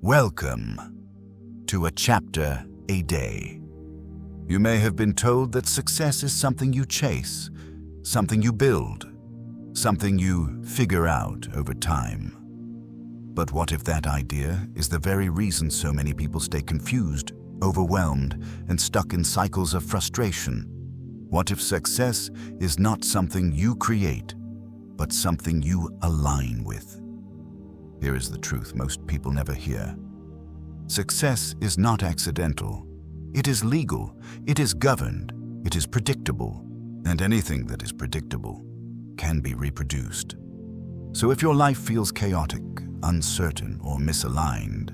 Welcome to a chapter a day. You may have been told that success is something you chase, something you build, something you figure out over time. But what if that idea is the very reason so many people stay confused, overwhelmed, and stuck in cycles of frustration? What if success is not something you create, but something you align with? Here is the truth most people never hear. Success is not accidental. It is legal, it is governed, it is predictable, and anything that is predictable can be reproduced. So if your life feels chaotic, uncertain, or misaligned,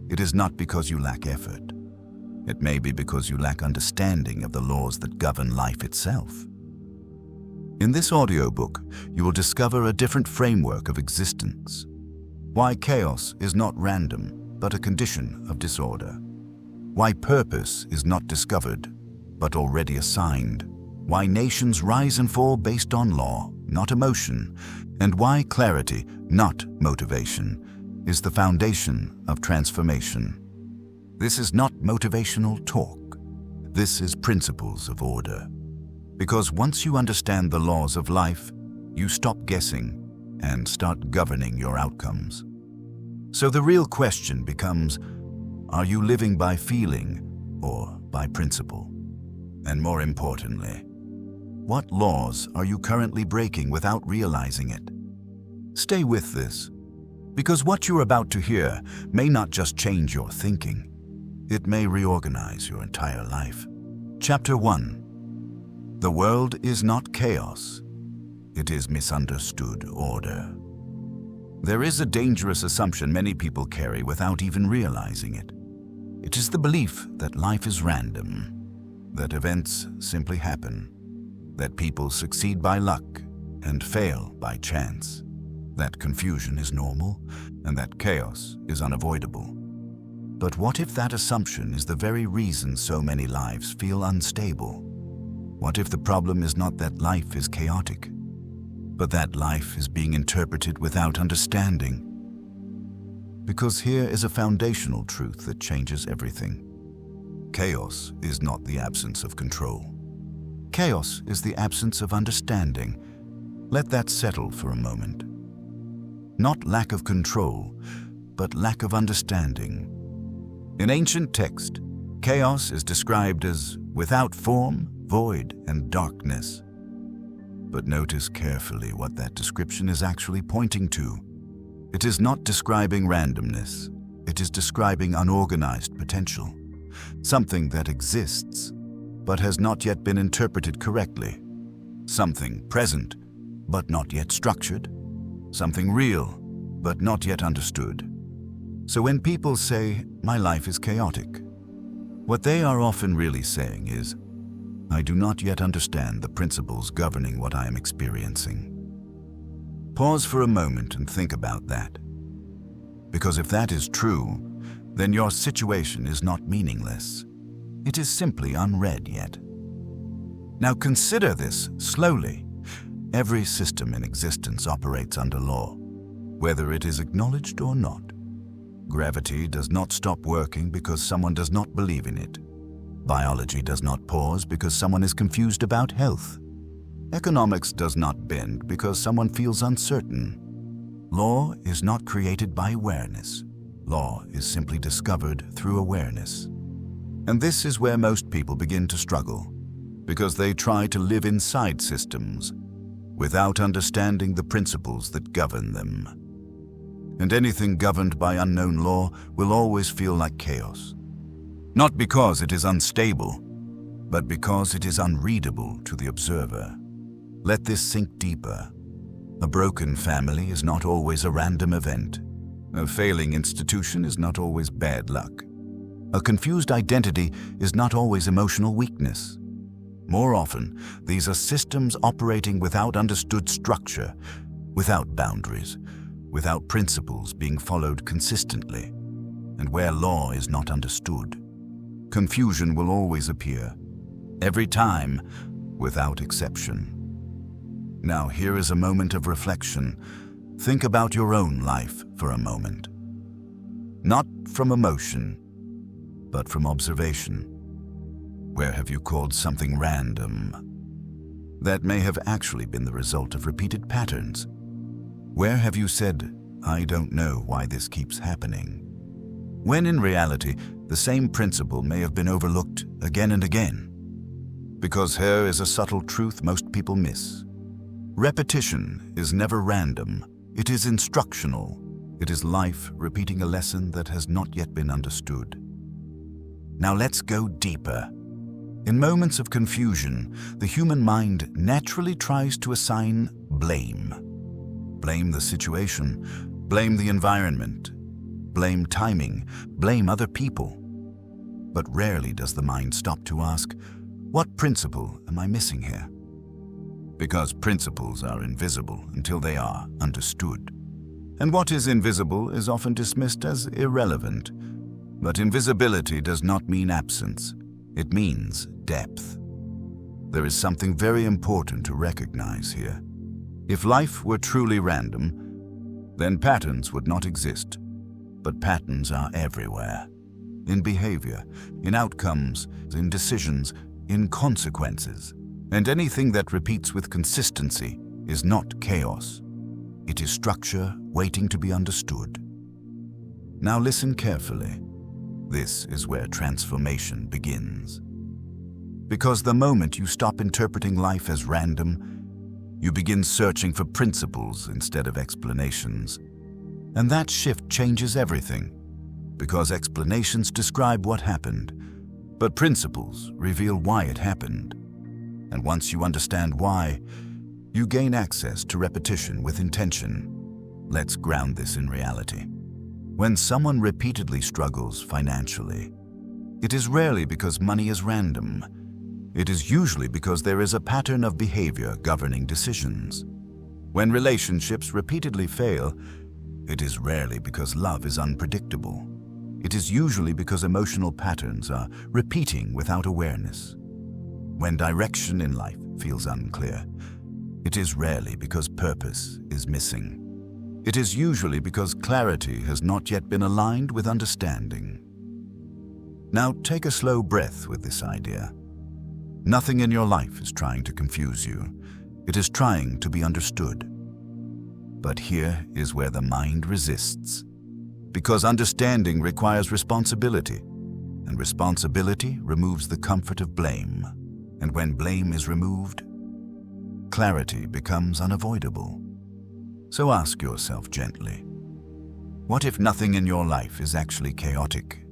it is not because you lack effort. It may be because you lack understanding of the laws that govern life itself. In this audiobook, you will discover a different framework of existence. Why chaos is not random, but a condition of disorder. Why purpose is not discovered, but already assigned. Why nations rise and fall based on law, not emotion. And why clarity, not motivation, is the foundation of transformation. This is not motivational talk. This is principles of order. Because once you understand the laws of life, you stop guessing and start governing your outcomes. So the real question becomes, are you living by feeling or by principle? And more importantly, what laws are you currently breaking without realizing it? Stay with this, because what you're about to hear may not just change your thinking, it may reorganize your entire life. Chapter 1. The world is not chaos. It is misunderstood order. There is a dangerous assumption many people carry without even realizing it. It is the belief that life is random, that events simply happen, that people succeed by luck and fail by chance, that confusion is normal, and that chaos is unavoidable. But what if that assumption is the very reason so many lives feel unstable? What if the problem is not that life is chaotic, but that life is being interpreted without understanding? Because here is a foundational truth that changes everything. Chaos is not the absence of control. Chaos is the absence of understanding. Let that settle for a moment. Not lack of control, but lack of understanding. In ancient text, chaos is described as without form, void, and darkness. But notice carefully what that description is actually pointing to. It is not describing randomness. It is describing unorganized potential, something that exists, but has not yet been interpreted correctly, something present, but not yet structured, something real, but not yet understood. So when people say, "My life is chaotic," what they are often really saying is, "I do not yet understand the principles governing what I am experiencing." Pause for a moment and think about that. Because if that is true, then your situation is not meaningless. It is simply unread yet. Now consider this slowly. Every system in existence operates under law, whether it is acknowledged or not. Gravity does not stop working because someone does not believe in it. Biology does not pause because someone is confused about health. Economics does not bend because someone feels uncertain. Law is not created by awareness. Law is simply discovered through awareness. And this is where most people begin to struggle, because they try to live inside systems without understanding the principles that govern them. And anything governed by unknown law will always feel like chaos. Not because it is unstable, but because it is unreadable to the observer. Let this sink deeper. A broken family is not always a random event. A failing institution is not always bad luck. A confused identity is not always emotional weakness. More often, these are systems operating without understood structure, without boundaries, without principles being followed consistently. And where law is not understood, confusion will always appear, every time, without exception. Now here is a moment of reflection. Think about your own life for a moment. not from emotion, but from observation. Where have you called something random? That may have actually been the result of repeated patterns. Where have you said, "I don't know why this keeps happening," when in reality, the same principle may have been overlooked again and again? Because here is a subtle truth most people miss. Repetition is never random. It is instructional. It is life repeating a lesson that has not yet been understood. Now let's go deeper. In moments of confusion, the human mind naturally tries to assign blame. Blame the situation, blame the environment, blame timing, blame other people. But rarely does the mind stop to ask, what principle am I missing here? Because principles are invisible until they are understood. And what is invisible is often dismissed as irrelevant. But invisibility does not mean absence. It means depth. There is something very important to recognize here. If life were truly random, then patterns would not exist. But patterns are everywhere. In behavior, in outcomes, in decisions, in consequences. And anything that repeats with consistency is not chaos. It is structure waiting to be understood. Now listen carefully. This is where transformation begins. Because the moment you stop interpreting life as random, you begin searching for principles instead of explanations. And that shift changes everything. Because explanations describe what happened, but principles reveal why it happened. And once you understand why, you gain access to repetition with intention. Let's ground this in reality. When someone repeatedly struggles financially, it is rarely because money is random. It is usually because there is a pattern of behavior governing decisions. When relationships repeatedly fail, it is rarely because love is unpredictable. It is usually because emotional patterns are repeating without awareness. When direction in life feels unclear, it is rarely because purpose is missing. It is usually because clarity has not yet been aligned with understanding. Now take a slow breath with this idea. Nothing in your life is trying to confuse you. It is trying to be understood. But here is where the mind resists. Because understanding requires responsibility, and responsibility removes the comfort of blame. And when blame is removed, clarity becomes unavoidable. So ask yourself gently, what if nothing in your life is actually chaotic?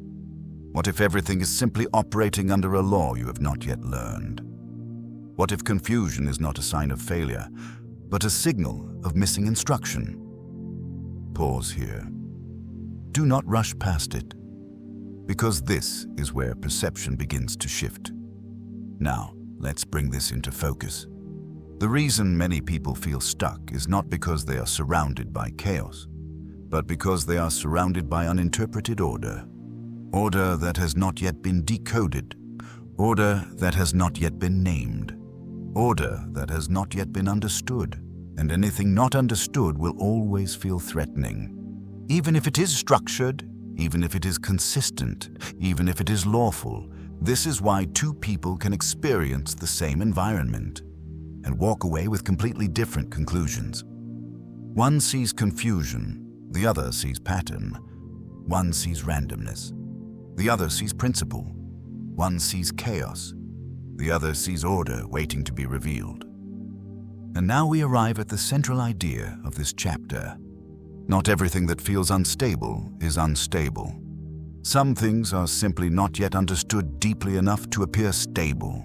What if everything is simply operating under a law you have not yet learned? What if confusion is not a sign of failure, but a signal of missing instruction? Pause here. Do not rush past it, because this is where perception begins to shift. Now, let's bring this into focus. The reason many people feel stuck is not because they are surrounded by chaos, but because they are surrounded by uninterpreted order. Order that has not yet been decoded. Order that has not yet been named. Order that has not yet been understood. And anything not understood will always feel threatening. Even if it is structured, even if it is consistent, even if it is lawful, this is why two people can experience the same environment and walk away with completely different conclusions. One sees confusion, the other sees pattern. One sees randomness, the other sees principle. One sees chaos, the other sees order waiting to be revealed. And now we arrive at the central idea of this chapter. Not everything that feels unstable is unstable. Some things are simply not yet understood deeply enough to appear stable.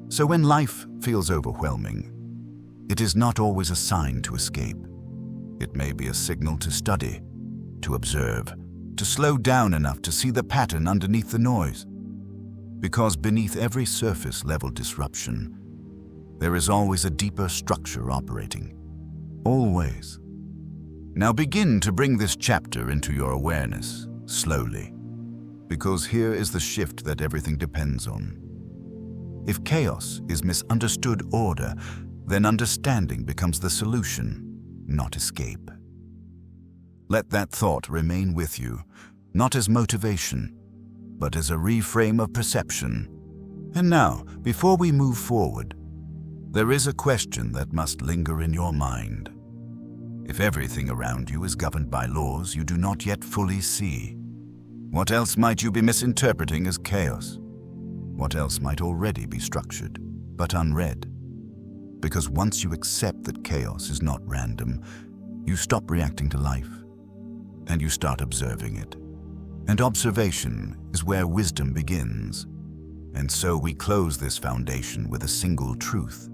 So when life feels overwhelming, it is not always a sign to escape. It may be a signal to study, to observe, to slow down enough to see the pattern underneath the noise. Because beneath every surface-level disruption, there is always a deeper structure operating. Always. Now begin to bring this chapter into your awareness, slowly. Because here is the shift that everything depends on. If chaos is misunderstood order, then understanding becomes the solution, not escape. Let that thought remain with you, not as motivation, but as a reframe of perception. And now, before we move forward, there is a question that must linger in your mind. If everything around you is governed by laws you do not yet fully see, what else might you be misinterpreting as chaos? What else might already be structured, but unread? Because once you accept that chaos is not random, you stop reacting to life, and you start observing it. And observation is where wisdom begins. And so we close this foundation with a single truth.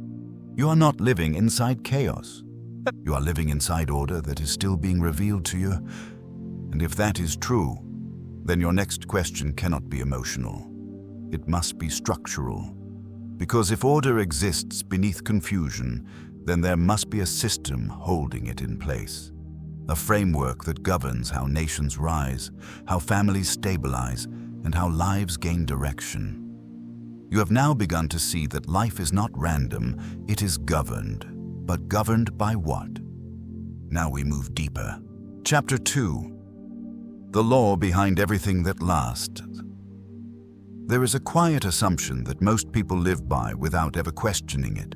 You are not living inside chaos. You are living inside order that is still being revealed to you. And if that is true, then your next question cannot be emotional. It must be structural. Because if order exists beneath confusion, then there must be a system holding it in place. A framework that governs how nations rise, how families stabilize, and how lives gain direction. You have now begun to see that life is not random, it is governed. But governed by what? Now we move deeper. Chapter 2. The law behind everything that lasts. There is a quiet assumption that most people live by without ever questioning it.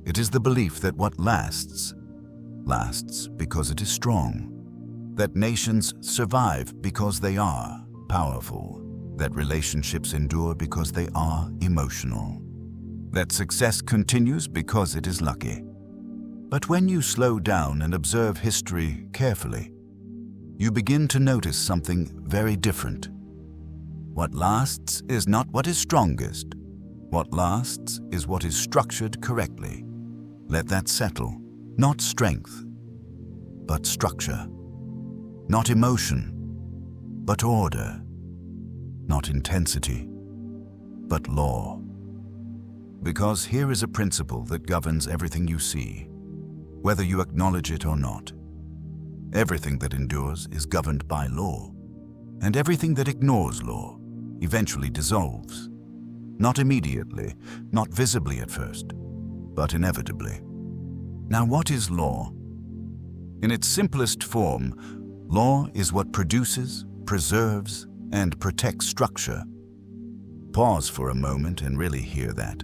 It is the belief that what lasts because it is strong. That nations survive because they are powerful. That relationships endure because they are emotional. That success continues because it is lucky. But when you slow down and observe history carefully, you begin to notice something very different. What lasts is not what is strongest. What lasts is what is structured correctly. Let that settle. Not strength, but structure. Not emotion, but order. Not intensity, but law. Because here is a principle that governs everything you see, whether you acknowledge it or not. Everything that endures is governed by law, and everything that ignores law eventually dissolves. Not immediately, not visibly at first, but inevitably. Now, what is law? In its simplest form, law is what produces, preserves, and protects structure. Pause for a moment and really hear that.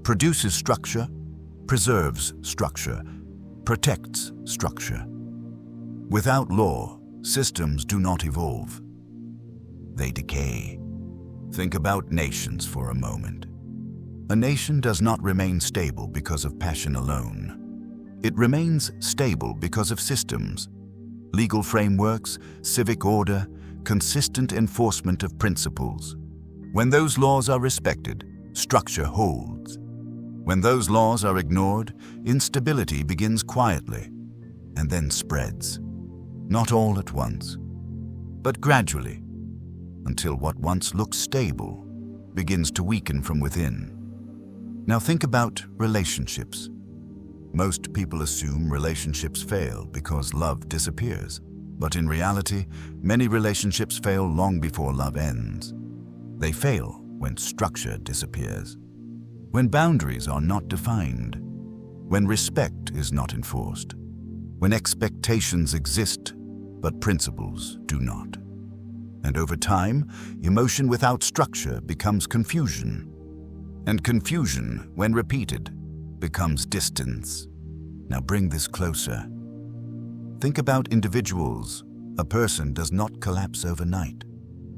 Produces structure, preserves structure, protects structure. Without law, systems do not evolve. They decay. Think about nations for a moment. A nation does not remain stable because of passion alone. It remains stable because of systems, legal frameworks, civic order, consistent enforcement of principles. When those laws are respected, structure holds. When those laws are ignored, instability begins quietly and then spreads. Not all at once, but gradually, until what once looked stable begins to weaken from within. Now think about relationships. Most people assume relationships fail because love disappears. But in reality, many relationships fail long before love ends. They fail when structure disappears, when boundaries are not defined, when respect is not enforced, when expectations exist but principles do not. And over time, emotion without structure becomes confusion. And confusion, when repeated, becomes distance. Now bring this closer. Think about individuals. A person does not collapse overnight.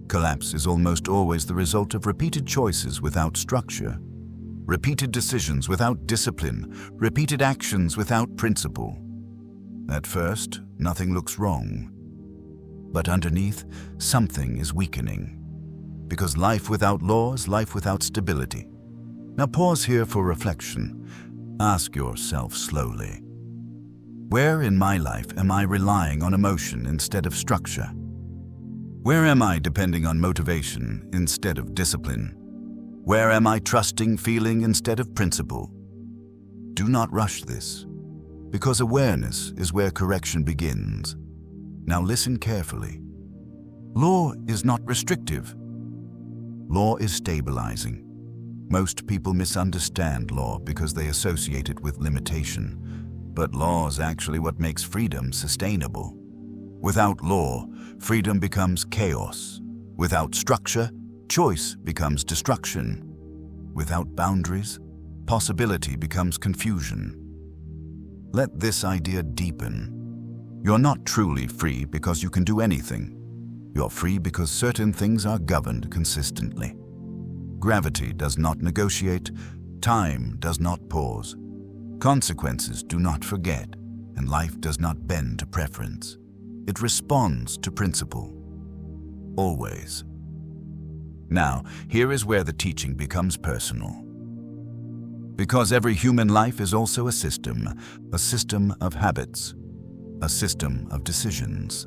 Collapse is almost always the result of repeated choices without structure, repeated decisions without discipline, repeated actions without principle. At first, nothing looks wrong. But underneath, something is weakening. Because life without law is life without stability. Now pause here for reflection. Ask yourself slowly. Where in my life am I relying on emotion instead of structure? Where am I depending on motivation instead of discipline? Where am I trusting feeling instead of principle? Do not rush this, because awareness is where correction begins. Now listen carefully. Law is not restrictive. Law is stabilizing. Most people misunderstand law because they associate it with limitation. But law is actually what makes freedom sustainable. Without law, freedom becomes chaos. Without structure, choice becomes destruction. Without boundaries, possibility becomes confusion. Let this idea deepen. You're not truly free because you can do anything. You're free because certain things are governed consistently. Gravity does not negotiate, time does not pause. Consequences do not forget, and life does not bend to preference. It responds to principle. Always. Now, here is where the teaching becomes personal. Because every human life is also a system of habits, a system of decisions,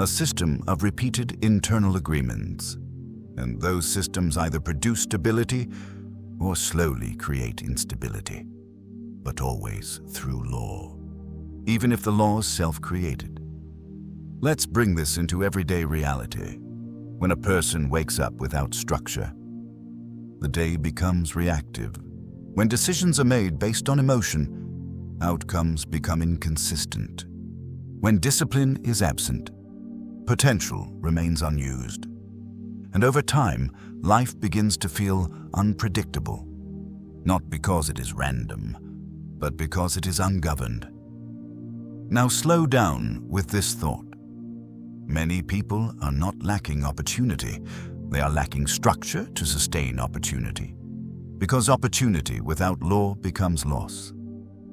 a system of repeated internal agreements. And those systems either produce stability or slowly create instability, but always through law, even if the law is self-created. Let's bring this into everyday reality. When a person wakes up without structure, the day becomes reactive. When decisions are made based on emotion, outcomes become inconsistent. When discipline is absent, potential remains unused. And over time, life begins to feel unpredictable, not because it is random, but because it is ungoverned. Now slow down with this thought. Many people are not lacking opportunity, they are lacking structure to sustain opportunity. Because opportunity without law becomes loss,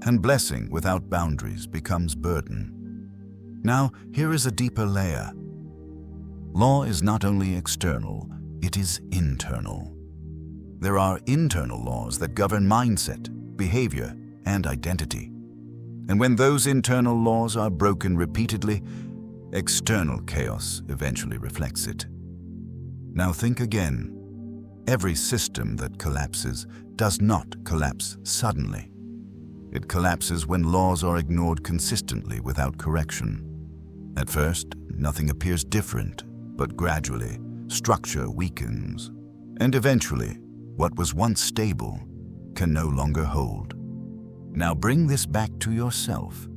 and blessing without boundaries becomes burden. Now, here is a deeper layer. Law is not only external, it is internal. There are internal laws that govern mindset, behavior, and identity. And when those internal laws are broken repeatedly, external chaos eventually reflects it. Now think again. Every system that collapses does not collapse suddenly. It collapses when laws are ignored consistently without correction. At first, nothing appears different, but gradually, structure weakens. And eventually, what was once stable can no longer hold. Now bring this back to yourself,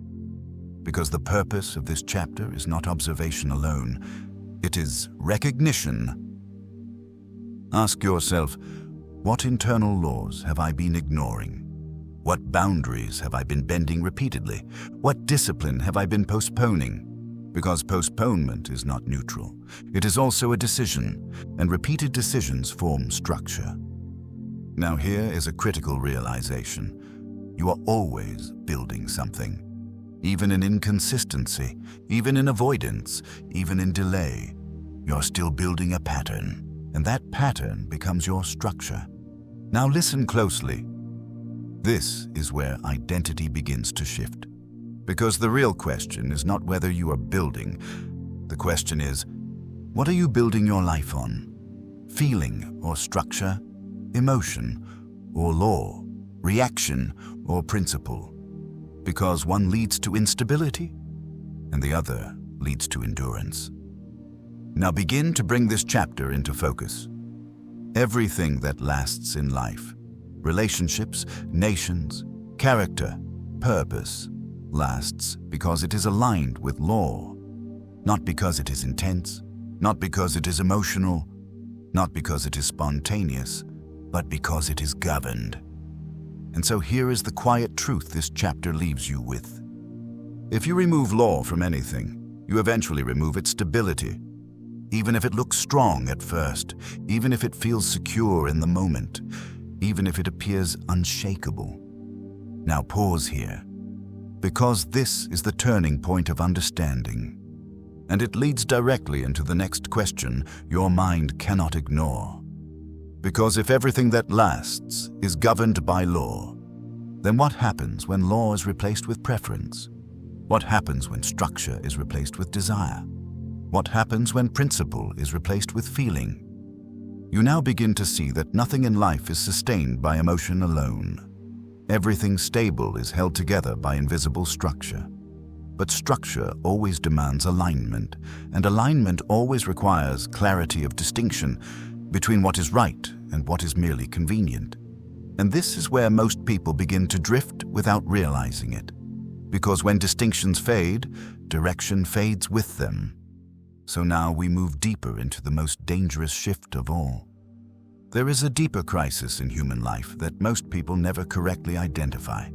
because the purpose of this chapter is not observation alone, it is recognition. Ask yourself, what internal laws have I been ignoring? What boundaries have I been bending repeatedly? What discipline have I been postponing? Because postponement is not neutral. It is also a decision, and repeated decisions form structure. Now here is a critical realization. You are always building something. Even in inconsistency, even in avoidance, even in delay, you're still building a pattern. And that pattern becomes your structure. Now listen closely. This is where identity begins to shift. Because the real question is not whether you are building. The question is, what are you building your life on? Feeling or structure, emotion or law, reaction or principle? Because one leads to instability and the other leads to endurance. Now begin to bring this chapter into focus. Everything that lasts in life, relationships, nations, character, purpose, lasts because it is aligned with law. Not because it is intense, not because it is emotional, not because it is spontaneous, but because it is governed. And so here is the quiet truth this chapter leaves you with. If you remove law from anything, you eventually remove its stability. Even if it looks strong at first, even if it feels secure in the moment, even if it appears unshakable. Now pause here, because this is the turning point of understanding, and it leads directly into the next question your mind cannot ignore. Because if everything that lasts is governed by law, then what happens when law is replaced with preference? What happens when structure is replaced with desire? What happens when principle is replaced with feeling? You now begin to see that nothing in life is sustained by emotion alone. Everything stable is held together by invisible structure. But structure always demands alignment, and alignment always requires clarity of distinction between what is right and what is merely convenient. And this is where most people begin to drift without realizing it. Because when distinctions fade, direction fades with them. So now we move deeper into the most dangerous shift of all. There is a deeper crisis in human life that most people never correctly identify.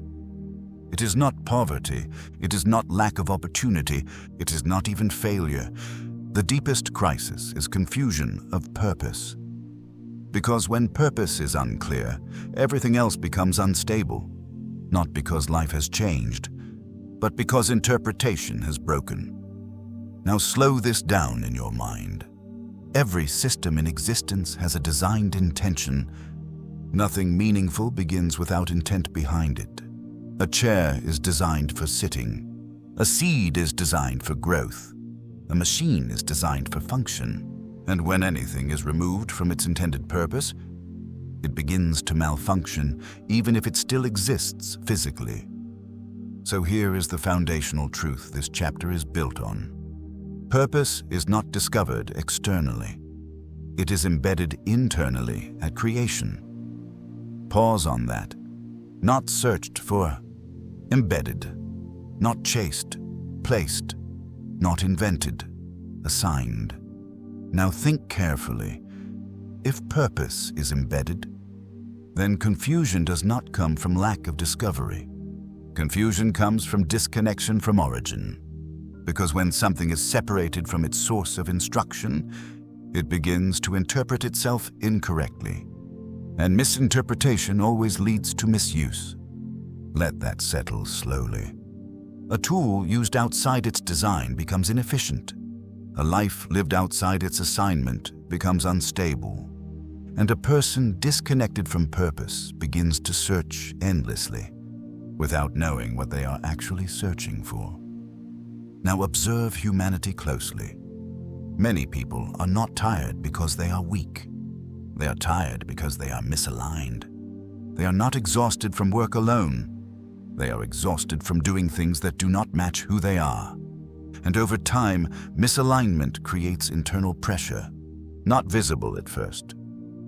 It is not poverty, it is not lack of opportunity, it is not even failure. The deepest crisis is confusion of purpose. Because when purpose is unclear, everything else becomes unstable. Not because life has changed, but because interpretation has broken. Now slow this down in your mind. Every system in existence has a designed intention. Nothing meaningful begins without intent behind it. A chair is designed for sitting. A seed is designed for growth. A machine is designed for function. And when anything is removed from its intended purpose, it begins to malfunction, even if it still exists physically. So here is the foundational truth this chapter is built on. Purpose is not discovered externally. It is embedded internally at creation. Pause on that. Not searched for. Embedded. Not chased. Placed. Not invented. Assigned. Now think carefully. If purpose is embedded, then confusion does not come from lack of discovery. Confusion comes from disconnection from origin. Because when something is separated from its source of instruction, it begins to interpret itself incorrectly. And misinterpretation always leads to misuse. Let that settle slowly. A tool used outside its design becomes inefficient. A life lived outside its assignment becomes unstable. And a person disconnected from purpose begins to search endlessly, without knowing what they are actually searching for. Now observe humanity closely. Many people are not tired because they are weak. They are tired because they are misaligned. They are not exhausted from work alone. They are exhausted from doing things that do not match who they are. And over time, misalignment creates internal pressure, not visible at first,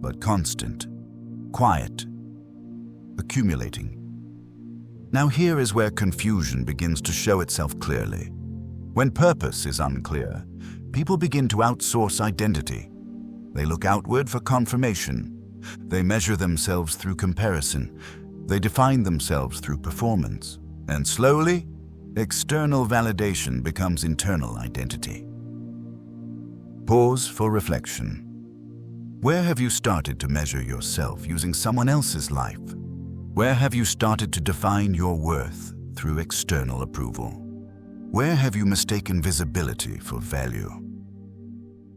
but constant, quiet, accumulating. Now here is where confusion begins to show itself clearly. When purpose is unclear, people begin to outsource identity. They look outward for confirmation. They measure themselves through comparison. They define themselves through performance. And slowly, external validation becomes internal identity. Pause for reflection. Where have you started to measure yourself using someone else's life? Where have you started to define your worth through external approval? Where have you mistaken visibility for value?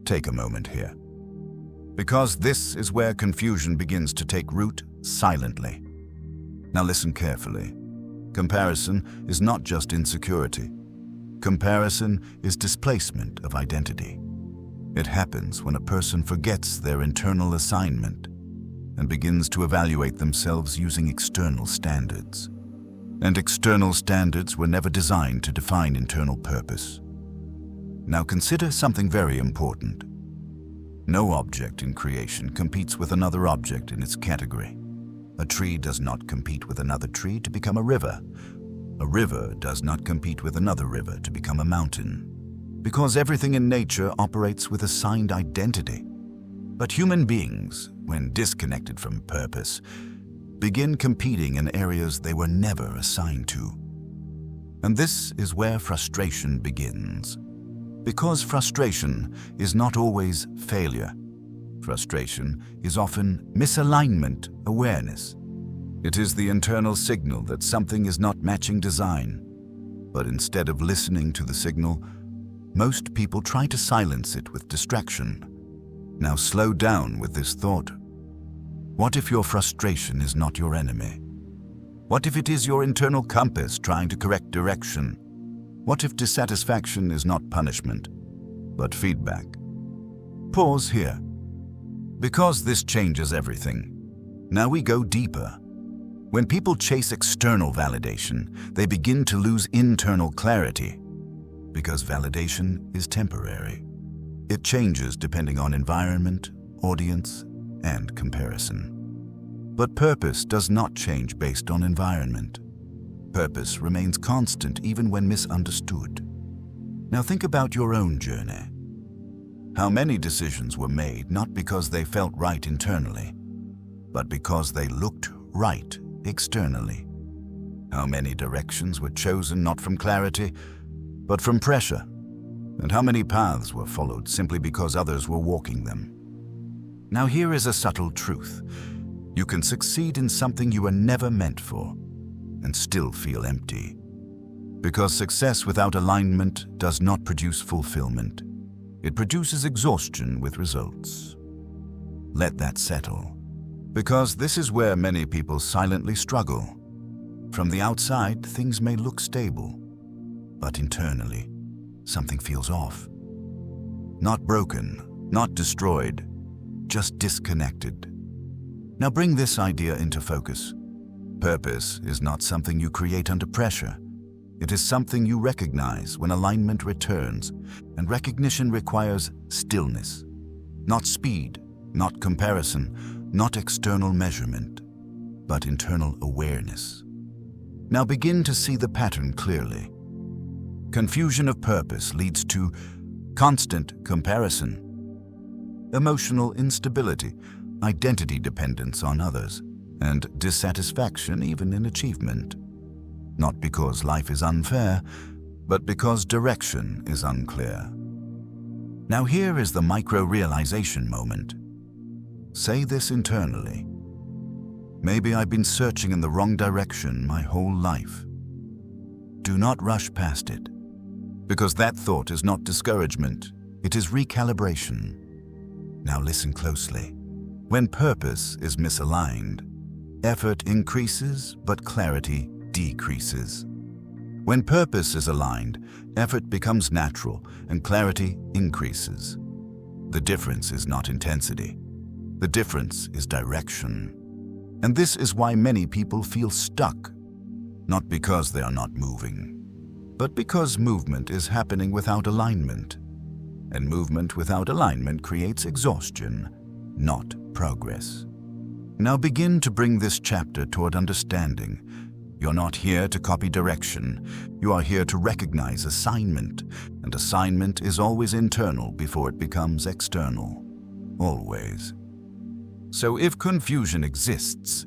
Take a moment here. Because this is where confusion begins to take root silently. Now listen carefully. Comparison is not just insecurity. Comparison is displacement of identity. It happens when a person forgets their internal assignment and begins to evaluate themselves using external standards. And external standards were never designed to define internal purpose. Now consider something very important. No object in creation competes with another object in its category. A tree does not compete with another tree to become a river. A river does not compete with another river to become a mountain. Because everything in nature operates with assigned identity. But human beings, when disconnected from purpose, begin competing in areas they were never assigned to. And this is where frustration begins. Because frustration is not always failure. Frustration is often misalignment awareness. It is the internal signal that something is not matching design. But instead of listening to the signal, most people try to silence it with distraction. Now slow down with this thought. What if your frustration is not your enemy? What if it is your internal compass trying to correct direction? What if dissatisfaction is not punishment, but feedback? Pause here. Because this changes everything. Now we go deeper. When people chase external validation, they begin to lose internal clarity. Because validation is temporary. It changes depending on environment, audience, and comparison. But purpose does not change based on environment. Purpose remains constant even when misunderstood. Now think about your own journey. How many decisions were made not because they felt right internally, but because they looked right externally? How many directions were chosen not from clarity, but from pressure? And how many paths were followed simply because others were walking them? Now here is a subtle truth. You can succeed in something you were never meant for and still feel empty. Because success without alignment does not produce fulfillment. It produces exhaustion with results. Let that settle. Because this is where many people silently struggle. From the outside, things may look stable, but internally, something feels off. Not broken, not destroyed, just disconnected. Now bring this idea into focus. Purpose is not something you create under pressure. It is something you recognize when alignment returns, and recognition requires stillness. Not speed, not comparison, not external measurement, but internal awareness. Now begin to see the pattern clearly. Confusion of purpose leads to constant comparison, emotional instability, identity dependence on others, and dissatisfaction even in achievement. Not because life is unfair, but because direction is unclear. Now here is the micro-realization moment. Say this internally. Maybe I've been searching in the wrong direction my whole life. Do not rush past it, because that thought is not discouragement, it is recalibration. Now listen closely. When purpose is misaligned, effort increases, but clarity decreases. When purpose is aligned, effort becomes natural and clarity increases. The difference is not intensity. The difference is direction. And this is why many people feel stuck, not because they are not moving, but because movement is happening without alignment. And movement without alignment creates exhaustion, not progress. Now begin to bring this chapter toward understanding. You're not here to copy direction. You are here to recognize assignment, and assignment is always internal before it becomes external. Always. So if confusion exists,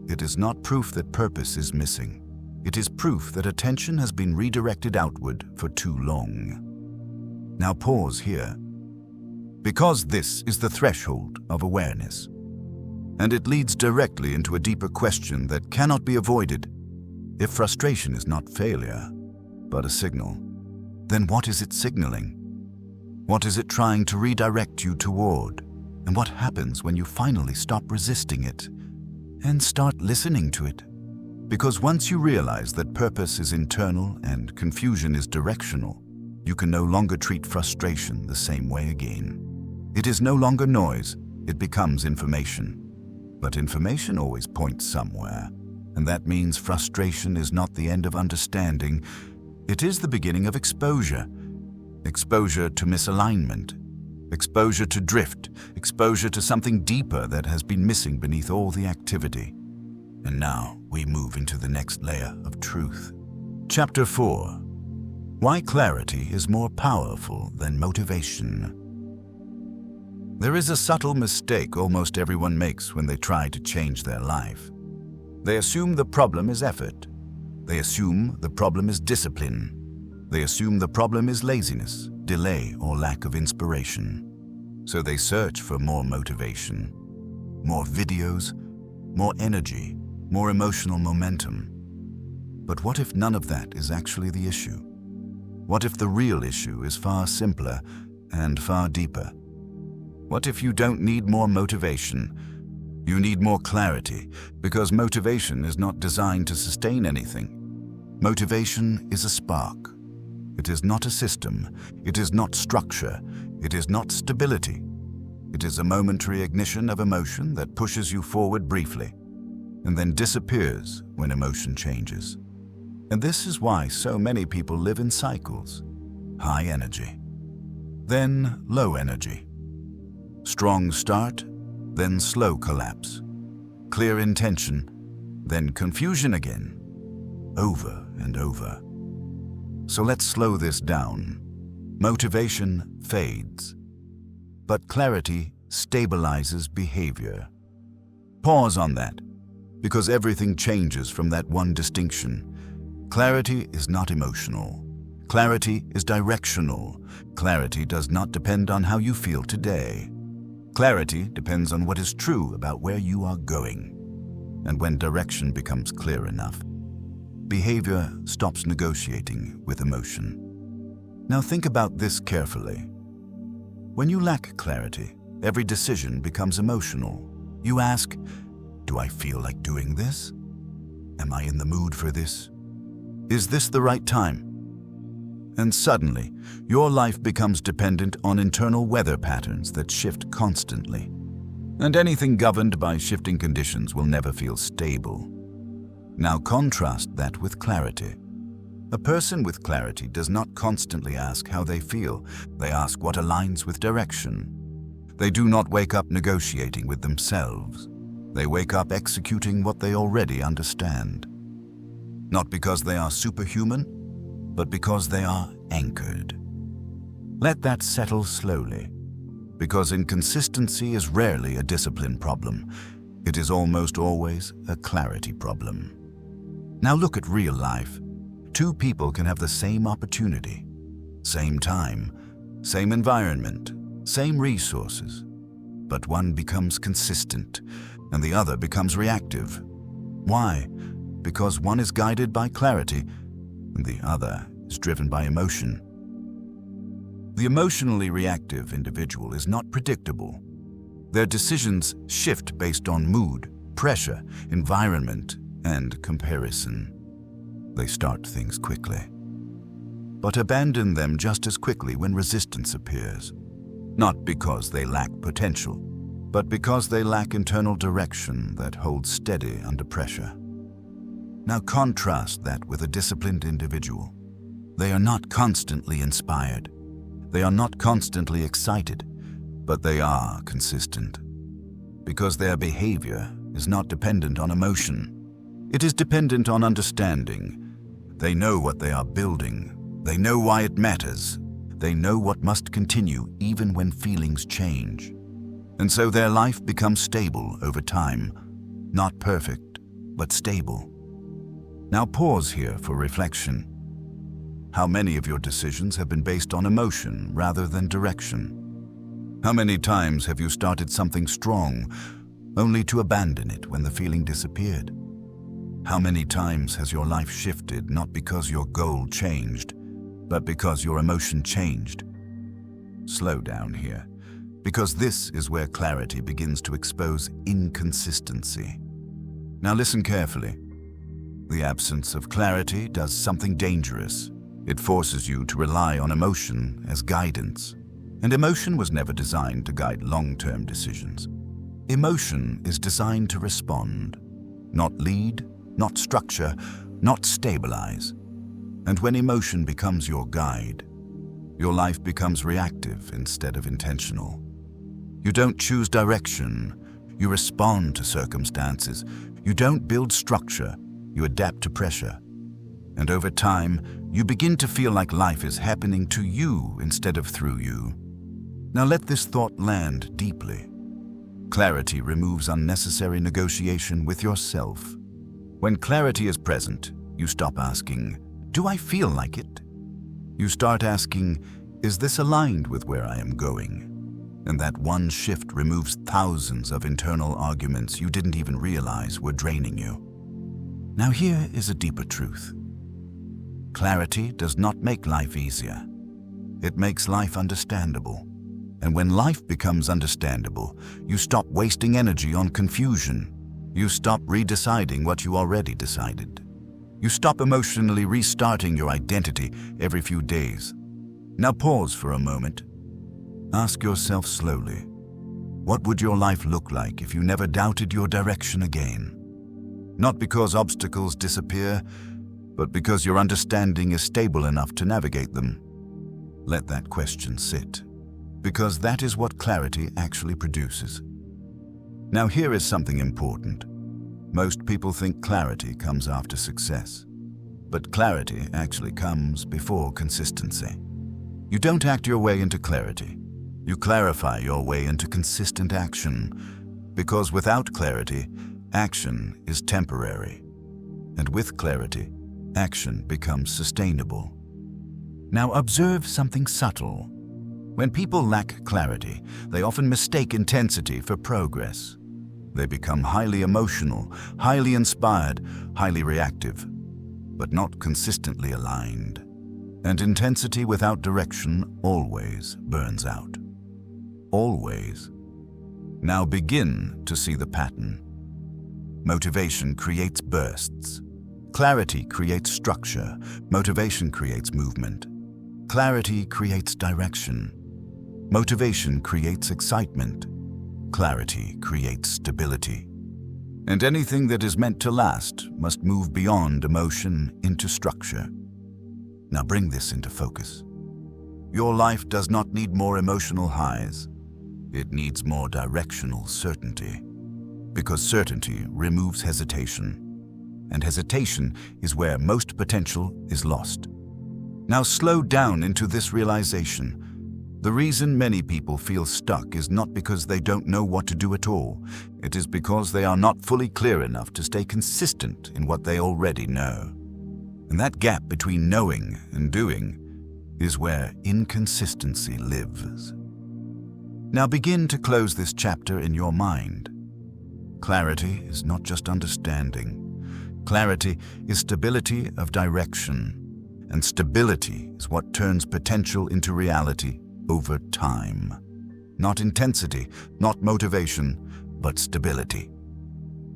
it is not proof that purpose is missing. It is proof that attention has been redirected outward for too long. Now pause here, because this is the threshold of awareness. And it leads directly into a deeper question that cannot be avoided. If frustration is not failure, but a signal, then what is it signaling? What is it trying to redirect you toward? And what happens when you finally stop resisting it and start listening to it? Because once you realize that purpose is internal and confusion is directional, you can no longer treat frustration the same way again. It is no longer noise, it becomes information. But information always points somewhere, and that means frustration is not the end of understanding. It is the beginning of exposure. Exposure to misalignment, exposure to drift, exposure to something deeper that has been missing beneath all the activity. And now we move into the next layer of truth. Chapter 4. Why clarity is more powerful than motivation. There is a subtle mistake almost everyone makes when they try to change their life. They assume the problem is effort. They assume the problem is discipline. They assume the problem is laziness, delay, or lack of inspiration. So they search for more motivation, more videos, more energy, more emotional momentum. But what if none of that is actually the issue? What if the real issue is far simpler and far deeper? What if you don't need more motivation? You need more clarity, because motivation is not designed to sustain anything. Motivation is a spark. It is not a system. It is not structure. It is not stability. It is a momentary ignition of emotion that pushes you forward briefly, and then disappears when emotion changes. And this is why so many people live in cycles. High energy, then low energy. Strong start, then slow collapse. Clear intention, then confusion again. over and over. So let's slow this down. Motivation fades, but clarity stabilizes behavior. Pause on that, because everything changes from that one distinction. Clarity is not emotional. Clarity is directional. Clarity does not depend on how you feel today. Clarity depends on what is true about where you are going. And when direction becomes clear enough, behavior stops negotiating with emotion. Now think about this carefully. When you lack clarity, every decision becomes emotional. You ask, do I feel like doing this? Am I in the mood for this? Is this the right time? And suddenly, your life becomes dependent on internal weather patterns that shift constantly. And anything governed by shifting conditions will never feel stable. Now contrast that with clarity. A person with clarity does not constantly ask how they feel. They ask what aligns with direction. They do not wake up negotiating with themselves. They wake up executing what they already understand. Not because they are superhuman, but because they are anchored. Let that settle slowly, because inconsistency is rarely a discipline problem. It is almost always a clarity problem. Now look at real life. Two people can have the same opportunity, same time, same environment, same resources, but one becomes consistent and the other becomes reactive. Why? Because one is guided by clarity and the other is driven by emotion. The emotionally reactive individual is not predictable. Their decisions shift based on mood, pressure, environment, and comparison. They start things quickly, but abandon them just as quickly when resistance appears. Not because they lack potential, but because they lack internal direction that holds steady under pressure. Now contrast that with a disciplined individual. They are not constantly inspired. They are not constantly excited, but they are consistent. Because their behavior is not dependent on emotion. It is dependent on understanding. They know what they are building. They know why it matters. They know what must continue even when feelings change. And so their life becomes stable over time. Not perfect, but stable. Now pause here for reflection. How many of your decisions have been based on emotion rather than direction? How many times have you started something strong only to abandon it when the feeling disappeared? How many times has your life shifted not because your goal changed, but because your emotion changed? Slow down here, because this is where clarity begins to expose inconsistency. Now listen carefully. The absence of clarity does something dangerous. It forces you to rely on emotion as guidance. And emotion was never designed to guide long-term decisions. Emotion is designed to respond, not lead, not structure, not stabilize. And when emotion becomes your guide, your life becomes reactive instead of intentional. You don't choose direction, you respond to circumstances. You don't build structure, you adapt to pressure. And over time, you begin to feel like life is happening to you instead of through you. Now let this thought land deeply. Clarity removes unnecessary negotiation with yourself. When clarity is present, you stop asking, "Do I feel like it?" You start asking, "Is this aligned with where I am going?" And that one shift removes thousands of internal arguments you didn't even realize were draining you. Now here is a deeper truth. Clarity does not make life easier. It makes life understandable. And when life becomes understandable, you stop wasting energy on confusion. You stop redeciding what you already decided. You stop emotionally restarting your identity every few days. Now pause for a moment. Ask yourself slowly, what would your life look like if you never doubted your direction again? Not because obstacles disappear, but because your understanding is stable enough to navigate them. Let that question sit, because that is what clarity actually produces. Now here is something important. Most people think clarity comes after success. But clarity actually comes before consistency. You don't act your way into clarity. You clarify your way into consistent action, because without clarity, action is temporary. And with clarity, action becomes sustainable. Now observe something subtle. When people lack clarity, they often mistake intensity for progress. They become highly emotional, highly inspired, highly reactive, but not consistently aligned. And intensity without direction always burns out. Always. Now begin to see the pattern. Motivation creates bursts. Clarity creates structure. Motivation creates movement. Clarity creates direction. Motivation creates excitement. Clarity creates stability. And anything that is meant to last must move beyond emotion into structure. Now bring this into focus. Your life does not need more emotional highs. It needs more directional certainty. Because certainty removes hesitation. And hesitation is where most potential is lost. Now slow down into this realization. The reason many people feel stuck is not because they don't know what to do at all. It is because they are not fully clear enough to stay consistent in what they already know. And that gap between knowing and doing is where inconsistency lives. Now begin to close this chapter in your mind. Clarity is not just understanding. Clarity is stability of direction. And stability is what turns potential into reality over time. Not intensity, not motivation, but stability.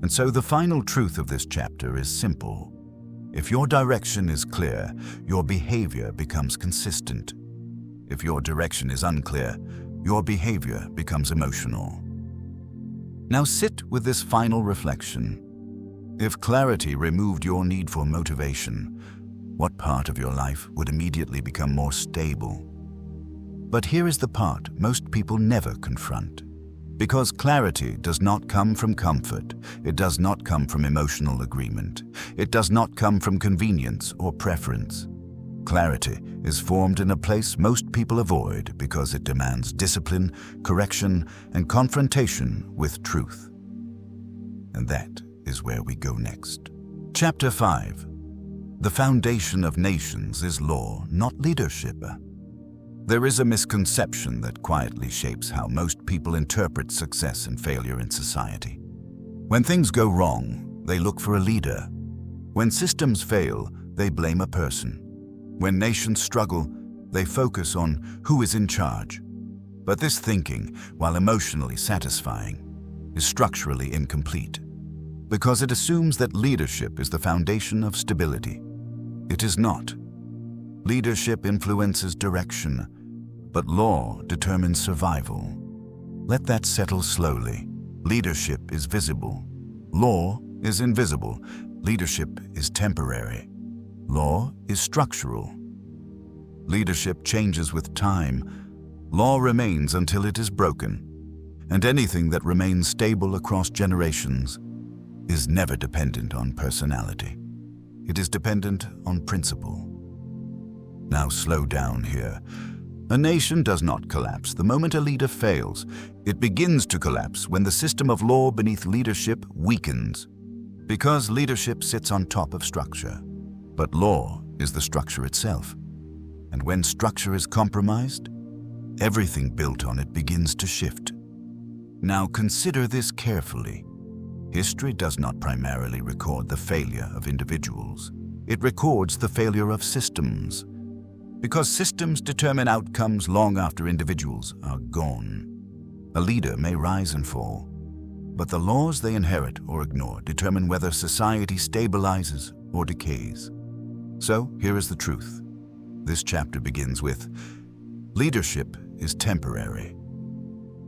And so the final truth of this chapter is simple. If your direction is clear, your behavior becomes consistent. If your direction is unclear, your behavior becomes emotional. Now sit with this final reflection. If clarity removed your need for motivation, what part of your life would immediately become more stable? But here is the part most people never confront. Because clarity does not come from comfort, it does not come from emotional agreement, it does not come from convenience or preference. Clarity is formed in a place most people avoid because it demands discipline, correction, and confrontation with truth. And that is where we go next. Chapter 5. The foundation of nations is law, not leadership. There is a misconception that quietly shapes how most people interpret success and failure in society. When things go wrong, they look for a leader. When systems fail, they blame a person. When nations struggle, they focus on who is in charge. But this thinking, while emotionally satisfying, is structurally incomplete, because it assumes that leadership is the foundation of stability. It is not. Leadership influences direction, but law determines survival. Let that settle slowly. Leadership is visible. Law is invisible. Leadership is temporary. Law is structural. Leadership changes with time. Law remains until it is broken. And anything that remains stable across generations is never dependent on personality. It is dependent on principle. Now slow down here. A nation does not collapse the moment a leader fails. It begins to collapse when the system of law beneath leadership weakens, because leadership sits on top of structure. But law is the structure itself. And when structure is compromised, everything built on it begins to shift. Now consider this carefully. History does not primarily record the failure of individuals. It records the failure of systems. Because systems determine outcomes long after individuals are gone. A leader may rise and fall, but the laws they inherit or ignore determine whether society stabilizes or decays. So here is the truth. This chapter begins with, leadership is temporary.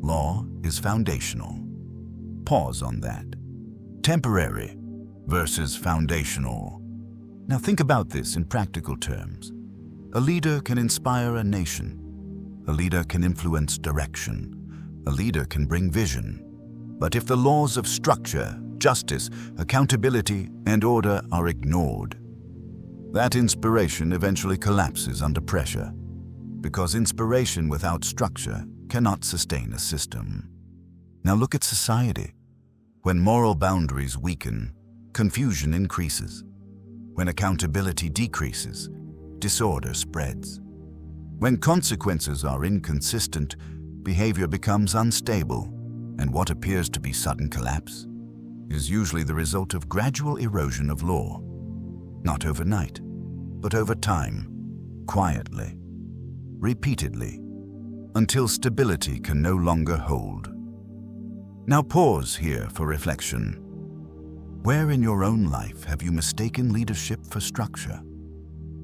Law is foundational. Pause on that. Temporary versus foundational. Now think about this in practical terms. A leader can inspire a nation. A leader can influence direction. A leader can bring vision. But if the laws of structure, justice, accountability, and order are ignored, That inspiration eventually collapses under pressure, because inspiration without structure cannot sustain a system. Now look at society. When moral boundaries weaken, confusion increases. When accountability decreases, disorder spreads. When consequences are inconsistent, behavior becomes unstable, and what appears to be sudden collapse is usually the result of gradual erosion of law. Not overnight, but over time, quietly, repeatedly, until stability can no longer hold. Now pause here for reflection. Where in your own life have you mistaken leadership for structure?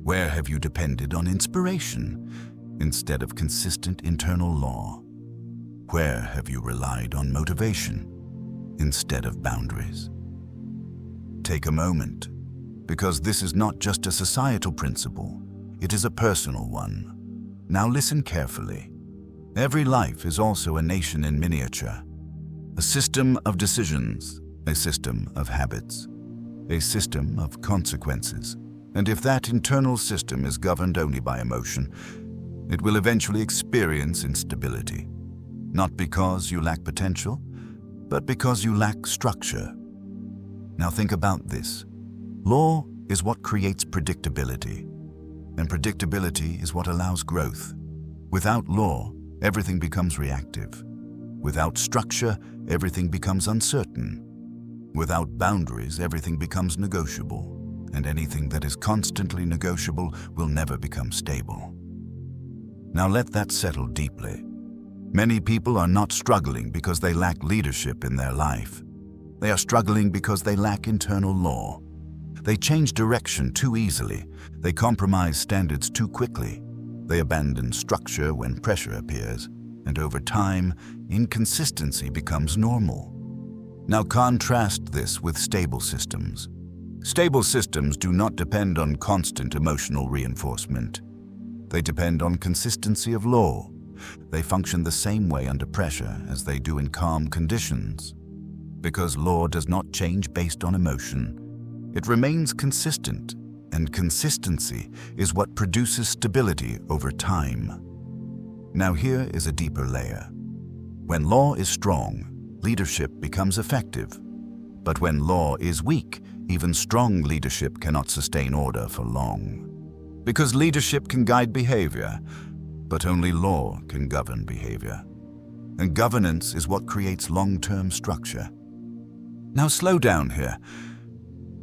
Where have you depended on inspiration instead of consistent internal law? Where have you relied on motivation instead of boundaries? Take a moment, because this is not just a societal principle, it is a personal one. Now listen carefully. Every life is also a nation in miniature, a system of decisions, a system of habits, a system of consequences. And if that internal system is governed only by emotion, it will eventually experience instability. Not because you lack potential, but because you lack structure. Now think about this. Law is what creates predictability, and predictability is what allows growth. Without law, everything becomes reactive. Without structure, everything becomes uncertain. Without boundaries, everything becomes negotiable, and anything that is constantly negotiable will never become stable. Now let that settle deeply. Many people are not struggling because they lack leadership in their life. They are struggling because they lack internal law. They change direction too easily. They compromise standards too quickly. They abandon structure when pressure appears. And over time, inconsistency becomes normal. Now contrast this with stable systems. Stable systems do not depend on constant emotional reinforcement. They depend on consistency of law. They function the same way under pressure as they do in calm conditions. Because law does not change based on emotion, it remains consistent, and consistency is what produces stability over time. Now here is a deeper layer. When law is strong, leadership becomes effective. But when law is weak, even strong leadership cannot sustain order for long. Because leadership can guide behavior, but only law can govern behavior. And governance is what creates long-term structure. Now slow down here.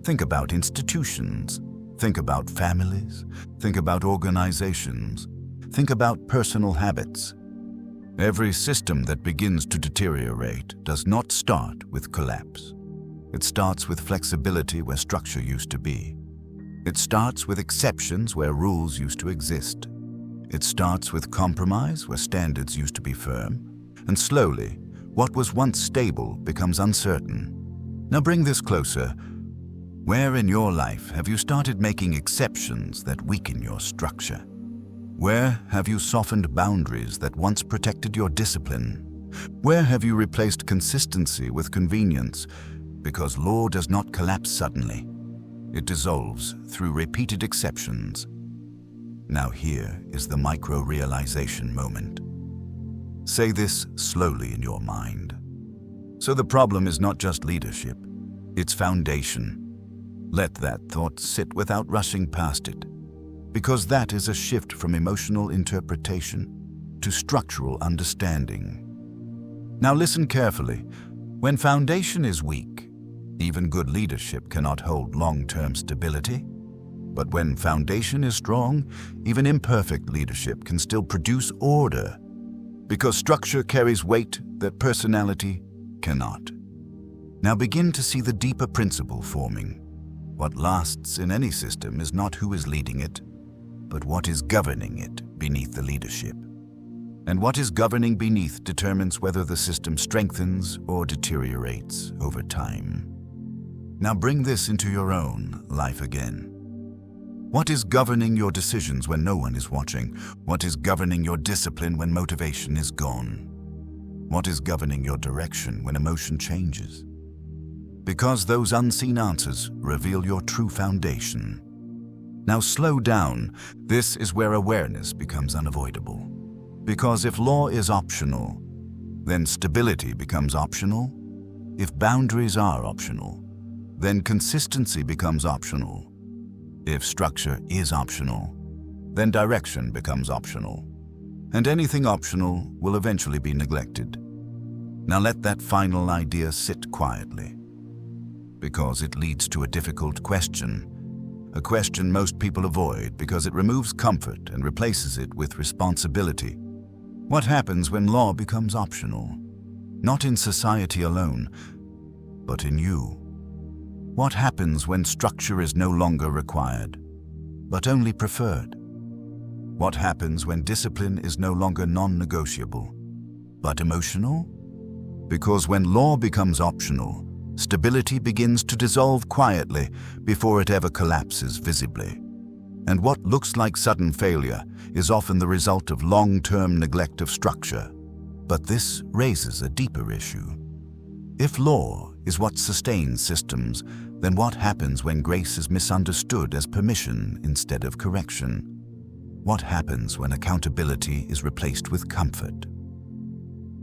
Think about institutions. Think about families. Think about organizations. Think about personal habits. Every system that begins to deteriorate does not start with collapse. It starts with flexibility where structure used to be. It starts with exceptions where rules used to exist. It starts with compromise where standards used to be firm. And slowly, what was once stable becomes uncertain. Now bring this closer. Where in your life have you started making exceptions that weaken your structure? Where have you softened boundaries that once protected your discipline? Where have you replaced consistency with convenience? Because law does not collapse suddenly. It dissolves through repeated exceptions. Now here is the micro-realization moment. Say this slowly in your mind. So the problem is not just leadership, it's foundation. Let that thought sit without rushing past it, because that is a shift from emotional interpretation to structural understanding. Now listen carefully. When foundation is weak, even good leadership cannot hold long-term stability. But when foundation is strong, even imperfect leadership can still produce order, because structure carries weight that personality cannot. Now begin to see the deeper principle forming. What lasts in any system is not who is leading it, but what is governing it beneath the leadership. And what is governing beneath determines whether the system strengthens or deteriorates over time. Now bring this into your own life again. What is governing your decisions when no one is watching? What is governing your discipline when motivation is gone? What is governing your direction when emotion changes? Because those unseen answers reveal your true foundation. Now slow down. This is where awareness becomes unavoidable. Because if law is optional, then stability becomes optional. If boundaries are optional, then consistency becomes optional. If structure is optional, then direction becomes optional. And anything optional will eventually be neglected. Now let that final idea sit quietly, because it leads to a difficult question. A question most people avoid because it removes comfort and replaces it with responsibility. What happens when law becomes optional? Not in society alone, but in you. What happens when structure is no longer required, but only preferred? What happens when discipline is no longer non-negotiable, but emotional? Because when law becomes optional, stability begins to dissolve quietly before it ever collapses visibly. And what looks like sudden failure is often the result of long-term neglect of structure. But this raises a deeper issue. If law is what sustains systems, then what happens when grace is misunderstood as permission instead of correction? What happens when accountability is replaced with comfort?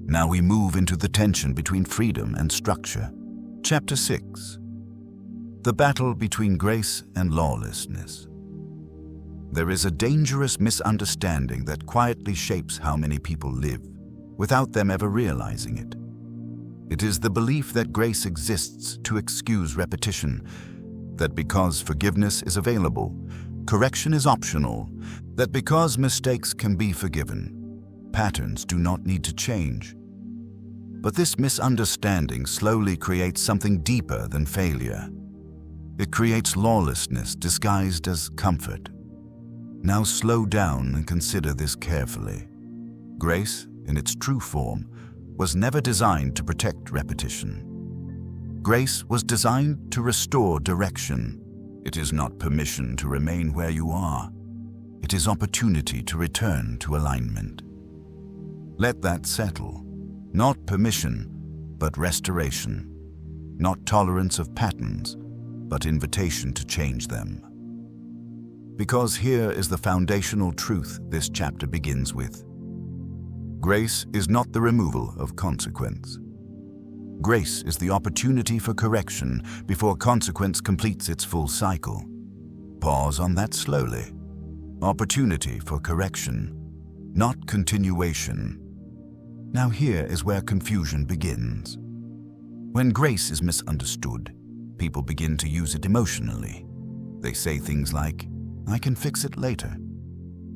Now we move into the tension between freedom and structure. Chapter 6. The battle between grace and lawlessness. There is a dangerous misunderstanding that quietly shapes how many people live, without them ever realizing it. It is the belief that grace exists to excuse repetition, that because forgiveness is available, correction is optional, that because mistakes can be forgiven, patterns do not need to change. But this misunderstanding slowly creates something deeper than failure. It creates lawlessness disguised as comfort. Now slow down and consider this carefully. Grace, in its true form, was never designed to protect repetition. Grace was designed to restore direction. It is not permission to remain where you are. It is opportunity to return to alignment. Let that settle. Not permission, but restoration. Not tolerance of patterns, but invitation to change them. Because here is the foundational truth this chapter begins with. Grace is not the removal of consequence. Grace is the opportunity for correction before consequence completes its full cycle. Pause on that slowly. Opportunity for correction, not continuation. Now here is where confusion begins. When grace is misunderstood, people begin to use it emotionally. They say things like, "I can fix it later.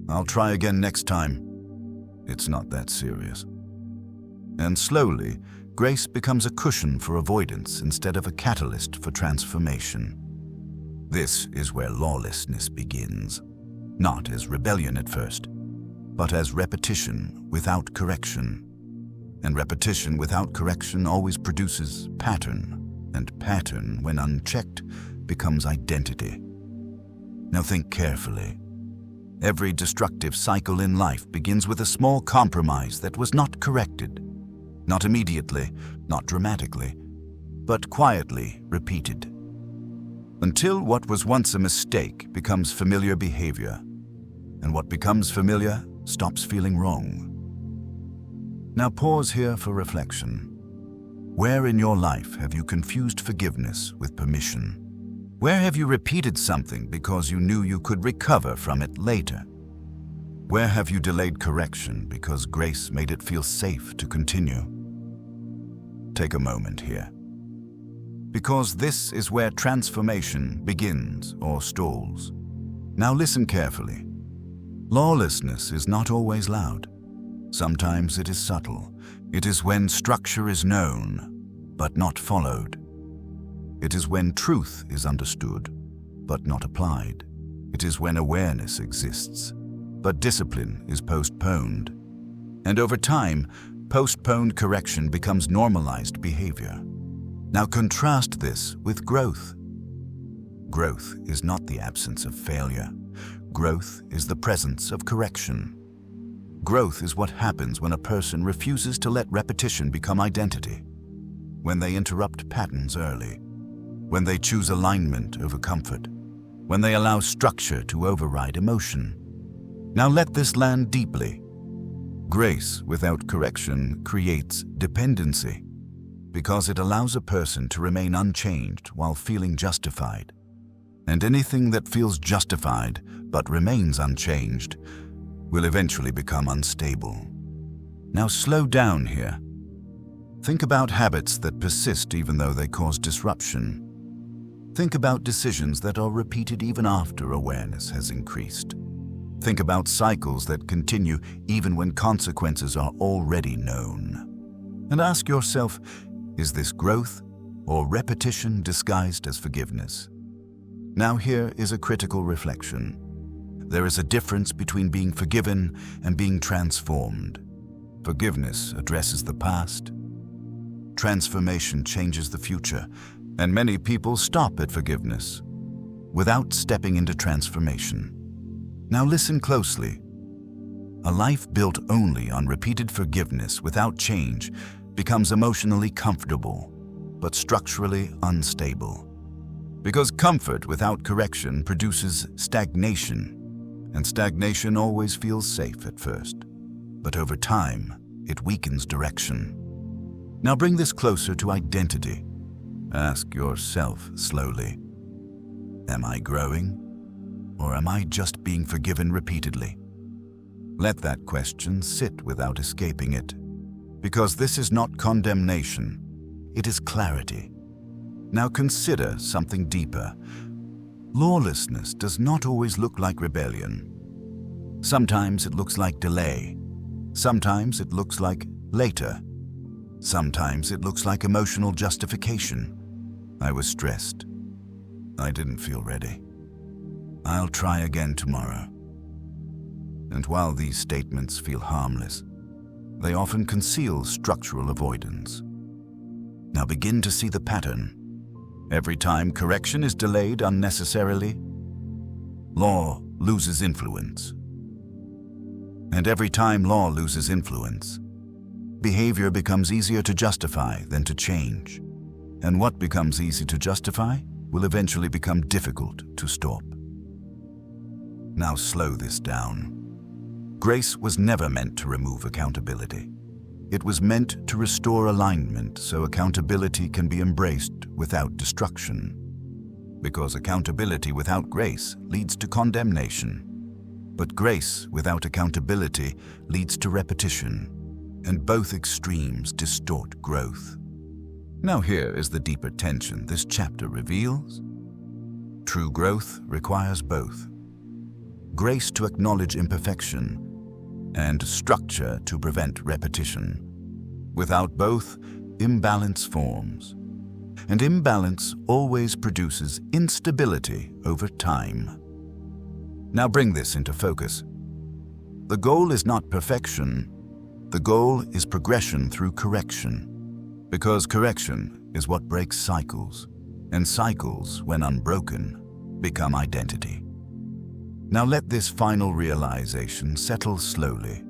I'll try again next time. It's not that serious." And slowly, grace becomes a cushion for avoidance instead of a catalyst for transformation. This is where lawlessness begins, not as rebellion at first, but as repetition without correction. And repetition without correction always produces pattern, and pattern, when unchecked, becomes identity. Now think carefully. Every destructive cycle in life begins with a small compromise that was not corrected. Not immediately, not dramatically, but quietly repeated. Until what was once a mistake becomes familiar behavior, and what becomes familiar stops feeling wrong. Now pause here for reflection. Where in your life have you confused forgiveness with permission? Where have you repeated something because you knew you could recover from it later? Where have you delayed correction because grace made it feel safe to continue? Take a moment here. Because this is where transformation begins or stalls. Now listen carefully. Lawlessness is not always loud. Sometimes it is subtle. It is when structure is known, but not followed. It is when truth is understood, but not applied. It is when awareness exists, but discipline is postponed. And over time, postponed correction becomes normalized behavior. Now contrast this with growth. Growth is not the absence of failure. Growth is the presence of correction. Growth is what happens when a person refuses to let repetition become identity, when they interrupt patterns early, when they choose alignment over comfort, when they allow structure to override emotion. Now let this land deeply. Grace without correction creates dependency, because it allows a person to remain unchanged while feeling justified. And anything that feels justified but remains unchanged will eventually become unstable. Now slow down here. Think about habits that persist even though they cause disruption. Think about decisions that are repeated even after awareness has increased. Think about cycles that continue even when consequences are already known. And ask yourself, is this growth or repetition disguised as forgiveness? Now here is a critical reflection. There is a difference between being forgiven and being transformed. Forgiveness addresses the past. Transformation changes the future, and many people stop at forgiveness without stepping into transformation. Now listen closely. A life built only on repeated forgiveness without change becomes emotionally comfortable, but structurally unstable. Because comfort without correction produces stagnation, and stagnation always feels safe at first. But over time, it weakens direction. Now bring this closer to identity. Ask yourself slowly, am I growing, or am I just being forgiven repeatedly? Let that question sit without escaping it, because this is not condemnation, it is clarity. Now consider something deeper. Lawlessness does not always look like rebellion. Sometimes it looks like delay. Sometimes it looks like later. Sometimes it looks like emotional justification. I was stressed. I didn't feel ready. I'll try again tomorrow. And while these statements feel harmless, they often conceal structural avoidance. Now begin to see the pattern. Every time correction is delayed unnecessarily, law loses influence. And every time law loses influence, behavior becomes easier to justify than to change. And what becomes easy to justify will eventually become difficult to stop. Now slow this down. Grace was never meant to remove accountability. It was meant to restore alignment so accountability can be embraced without destruction. Because accountability without grace leads to condemnation. But grace without accountability leads to repetition, and both extremes distort growth. Now here is the deeper tension this chapter reveals. True growth requires both. Grace to acknowledge imperfection, and structure to prevent repetition. Without both, imbalance forms. And imbalance always produces instability over time. Now bring this into focus. The goal is not perfection. The goal is progression through correction. Because correction is what breaks cycles, and cycles, when unbroken, become identity. Now let this final realization settle slowly.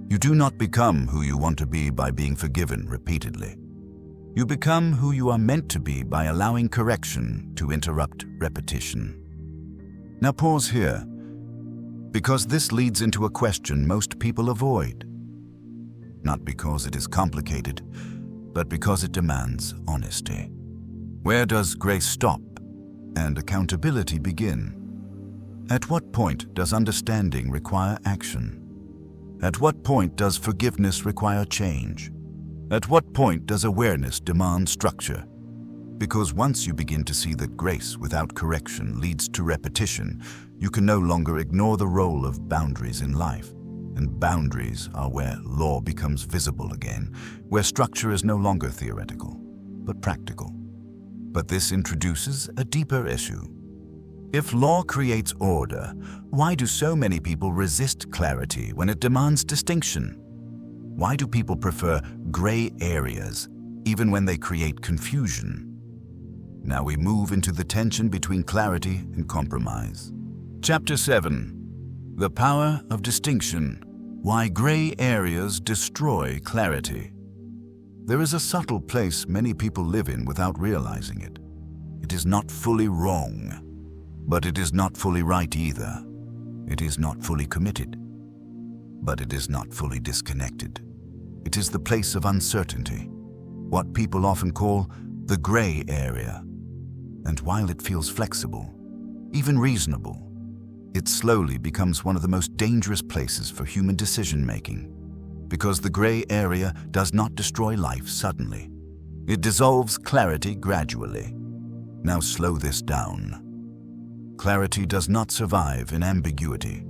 You do not become who you want to be by being forgiven repeatedly. You become who you are meant to be by allowing correction to interrupt repetition. Now pause here, because this leads into a question most people avoid. Not because it is complicated, but because it demands honesty. Where does grace stop and accountability begin? At what point does understanding require action? At what point does forgiveness require change? At what point does awareness demand structure? Because once you begin to see that grace without correction leads to repetition, you can no longer ignore the role of boundaries in life. And boundaries are where law becomes visible again, where structure is no longer theoretical, but practical. But this introduces a deeper issue. If law creates order, why do so many people resist clarity when it demands distinction? Why do people prefer gray areas, even when they create confusion? Now we move into the tension between clarity and compromise. Chapter 7. The Power of Distinction. Why Gray Areas Destroy Clarity. There is a subtle place many people live in without realizing it. It is not fully wrong, But it is not fully right either. It is not fully committed. But it is not fully disconnected. It is the place of uncertainty, what people often call the gray area. And while it feels flexible, even reasonable, it slowly becomes one of the most dangerous places for human decision-making, because the gray area does not destroy life suddenly. It dissolves clarity gradually. Now slow this down. Clarity does not survive in ambiguity.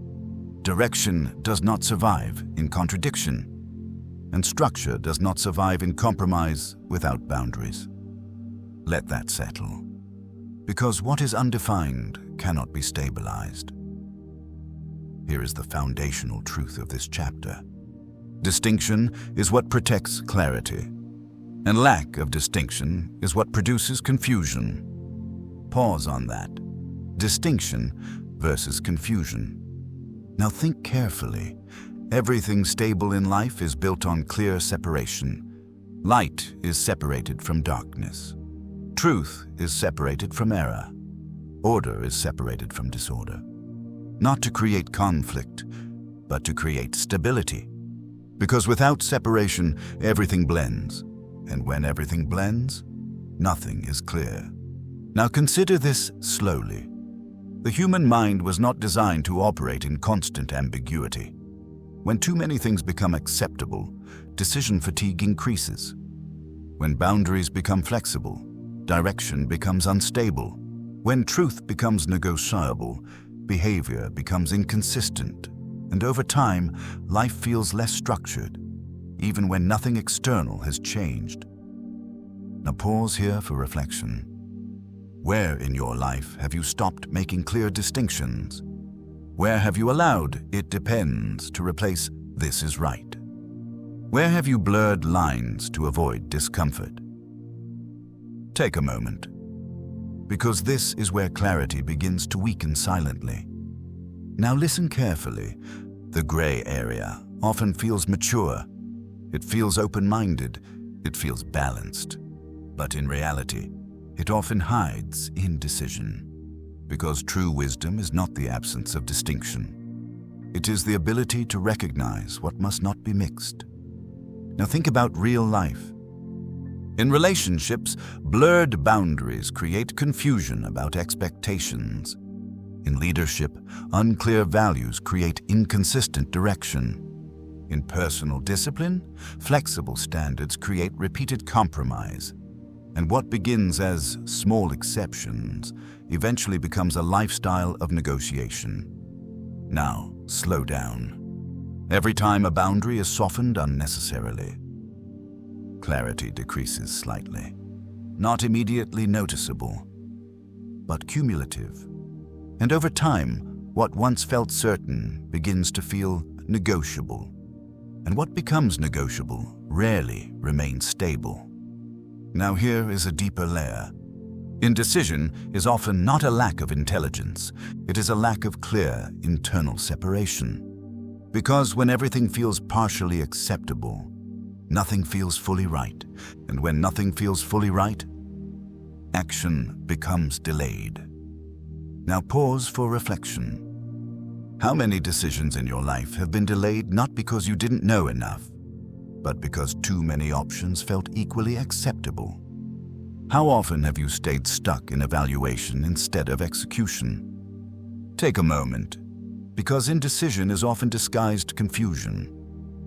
Direction does not survive in contradiction. And structure does not survive in compromise without boundaries. Let that settle. Because what is undefined cannot be stabilized. Here is the foundational truth of this chapter. Distinction is what protects clarity, and lack of distinction is what produces confusion. Pause on that. Distinction versus confusion. Now think carefully. Everything stable in life is built on clear separation. Light is separated from darkness. Truth is separated from error. Order is separated from disorder. Not to create conflict, but to create stability. Because without separation, everything blends. And when everything blends, nothing is clear. Now consider this slowly. The human mind was not designed to operate in constant ambiguity. When too many things become acceptable, decision fatigue increases. When boundaries become flexible, direction becomes unstable. When truth becomes negotiable, behavior becomes inconsistent. And over time, life feels less structured, even when nothing external has changed. Now pause here for reflection. Where in your life have you stopped making clear distinctions? Where have you allowed "it depends" to replace "this is right"? Where have you blurred lines to avoid discomfort? Take a moment, because this is where clarity begins to weaken silently. Now listen carefully. The gray area often feels mature. It feels open-minded. It feels balanced. But in reality, it often hides indecision. Because true wisdom is not the absence of distinction. It is the ability to recognize what must not be mixed. Now think about real life. In relationships, blurred boundaries create confusion about expectations. In leadership, unclear values create inconsistent direction. In personal discipline, flexible standards create repeated compromise. And what begins as small exceptions eventually becomes a lifestyle of negotiation. Now, slow down. Every time a boundary is softened unnecessarily, clarity decreases slightly. Not immediately noticeable, but cumulative. And over time, what once felt certain begins to feel negotiable. And what becomes negotiable rarely remains stable. Now here is a deeper layer. Indecision is often not a lack of intelligence. It is a lack of clear internal separation. Because when everything feels partially acceptable, nothing feels fully right. And when nothing feels fully right, action becomes delayed. Now pause for reflection. How many decisions in your life have been delayed not because you didn't know enough, but because too many options felt equally acceptable? How often have you stayed stuck in evaluation instead of execution? Take a moment, because indecision is often disguised confusion.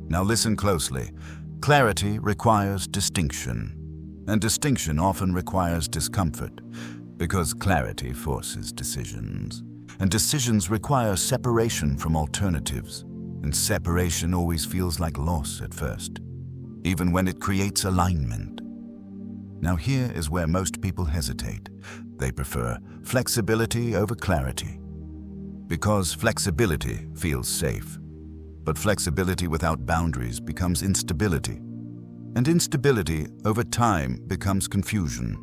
Now listen closely. Clarity requires distinction, and distinction often requires discomfort, because clarity forces decisions. And decisions require separation from alternatives, and separation always feels like loss at first, even when it creates alignment. Now here is where most people hesitate. They prefer flexibility over clarity, because flexibility feels safe. But flexibility without boundaries becomes instability, and instability over time becomes confusion.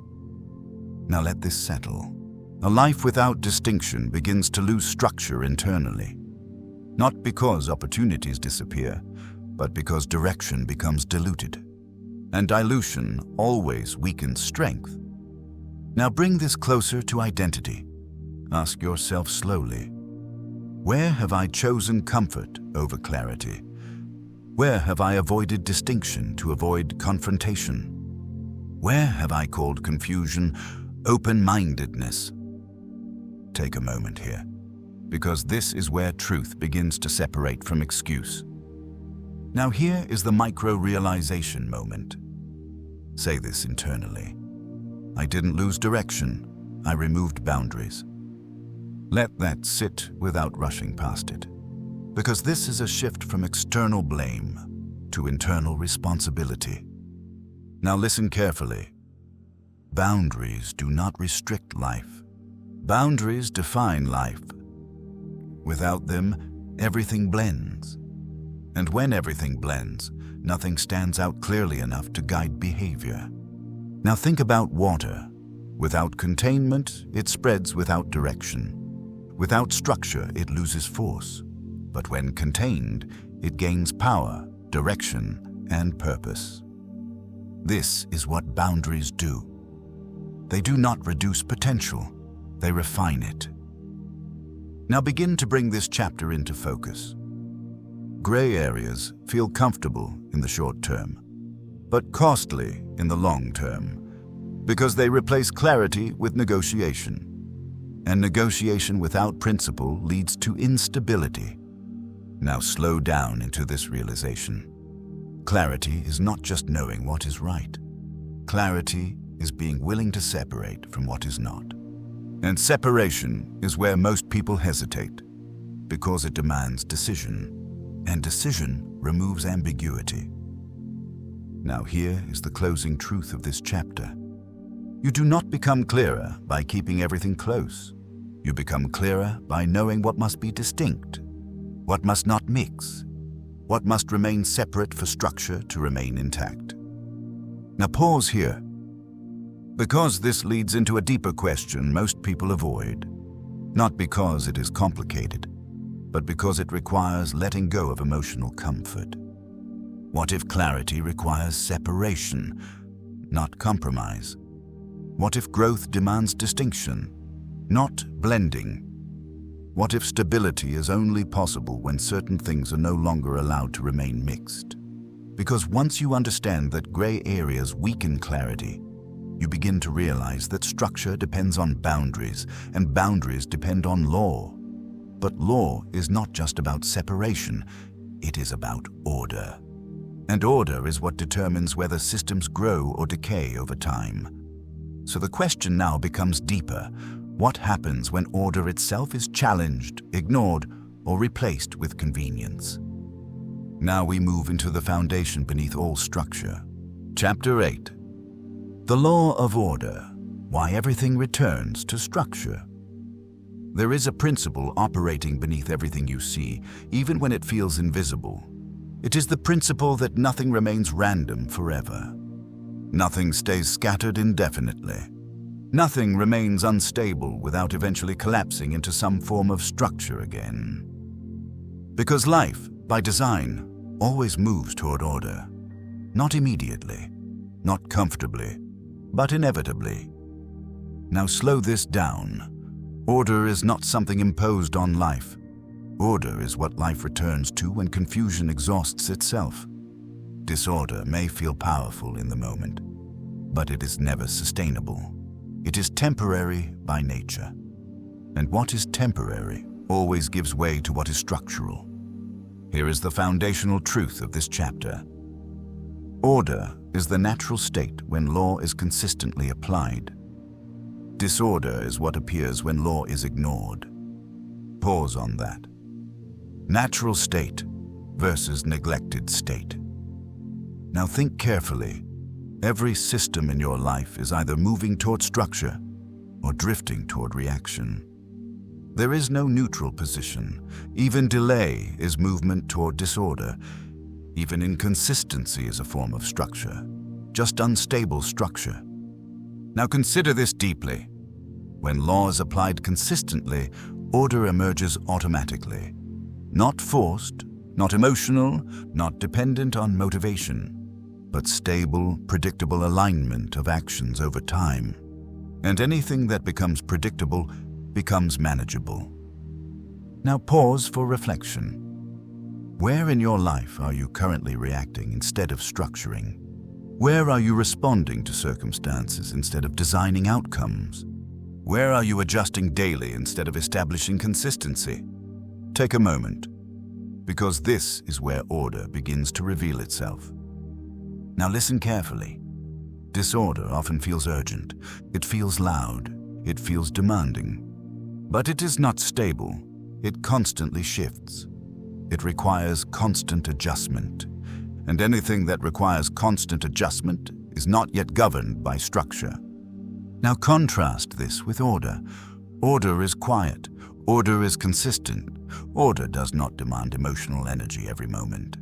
Now let this settle. A life without distinction begins to lose structure internally. Not because opportunities disappear, but because direction becomes diluted. And dilution always weakens strength. Now bring this closer to identity. Ask yourself slowly, where have I chosen comfort over clarity? Where have I avoided distinction to avoid confrontation? Where have I called confusion open-mindedness? Take a moment here, because this is where truth begins to separate from excuse. Now here is the micro-realization moment. Say this internally. I didn't lose direction. I removed boundaries. Let that sit without rushing past it, because this is a shift from external blame to internal responsibility. Now listen carefully. Boundaries do not restrict life. Boundaries define life. Without them, everything blends. And when everything blends, nothing stands out clearly enough to guide behavior. Now think about water. Without containment, it spreads without direction. Without structure, it loses force. But when contained, it gains power, direction, and purpose. This is what boundaries do. They do not reduce potential, they refine it. Now begin to bring this chapter into focus. Gray areas feel comfortable in the short term, but costly in the long term, because they replace clarity with negotiation. And negotiation without principle leads to instability. Now slow down into this realization. Clarity is not just knowing what is right. Clarity is being willing to separate from what is not. And separation is where most people hesitate, because it demands decision, and decision removes ambiguity. Now here is the closing truth of this chapter. You do not become clearer by keeping everything close. You become clearer by knowing what must be distinct, what must not mix, what must remain separate for structure to remain intact. Now pause here, because this leads into a deeper question most people avoid, not because it is complicated, but because it requires letting go of emotional comfort. What if clarity requires separation, not compromise? What if growth demands distinction, not blending? What if stability is only possible when certain things are no longer allowed to remain mixed? Because once you understand that gray areas weaken clarity, you begin to realize that structure depends on boundaries, and boundaries depend on law. But law is not just about separation, it is about order. And order is what determines whether systems grow or decay over time. So the question now becomes deeper. What happens when order itself is challenged, ignored, or replaced with convenience? Now we move into the foundation beneath all structure. Chapter 8. The law of order. Why everything returns to structure. There is a principle operating beneath everything you see, even when it feels invisible. It is the principle that nothing remains random forever. Nothing stays scattered indefinitely. Nothing remains unstable without eventually collapsing into some form of structure again. Because life, by design, always moves toward order. Not immediately, not comfortably, but inevitably. Now slow this down. Order is not something imposed on life. Order is what life returns to when confusion exhausts itself. Disorder may feel powerful in the moment, but it is never sustainable. It is temporary by nature. And what is temporary always gives way to what is structural. Here is the foundational truth of this chapter. Order is the natural state when law is consistently applied. Disorder is what appears when law is ignored. Pause on that. Natural state versus neglected state. Now think carefully. Every system in your life is either moving toward structure or drifting toward reaction. There is no neutral position. Even delay is movement toward disorder. Even inconsistency is a form of structure, just unstable structure. Now consider this deeply. When law is applied consistently, order emerges automatically. Not forced, not emotional, not dependent on motivation, but stable, predictable alignment of actions over time. And anything that becomes predictable becomes manageable. Now pause for reflection. Where in your life are you currently reacting instead of structuring? Where are you responding to circumstances instead of designing outcomes? Where are you adjusting daily instead of establishing consistency? Take a moment, because this is where order begins to reveal itself. Now listen carefully. Disorder often feels urgent. It feels loud. It feels demanding. But it is not stable. It constantly shifts. It requires constant adjustment. And anything that requires constant adjustment is not yet governed by structure. Now contrast this with order. Order is quiet. Order is consistent. Order does not demand emotional energy every moment,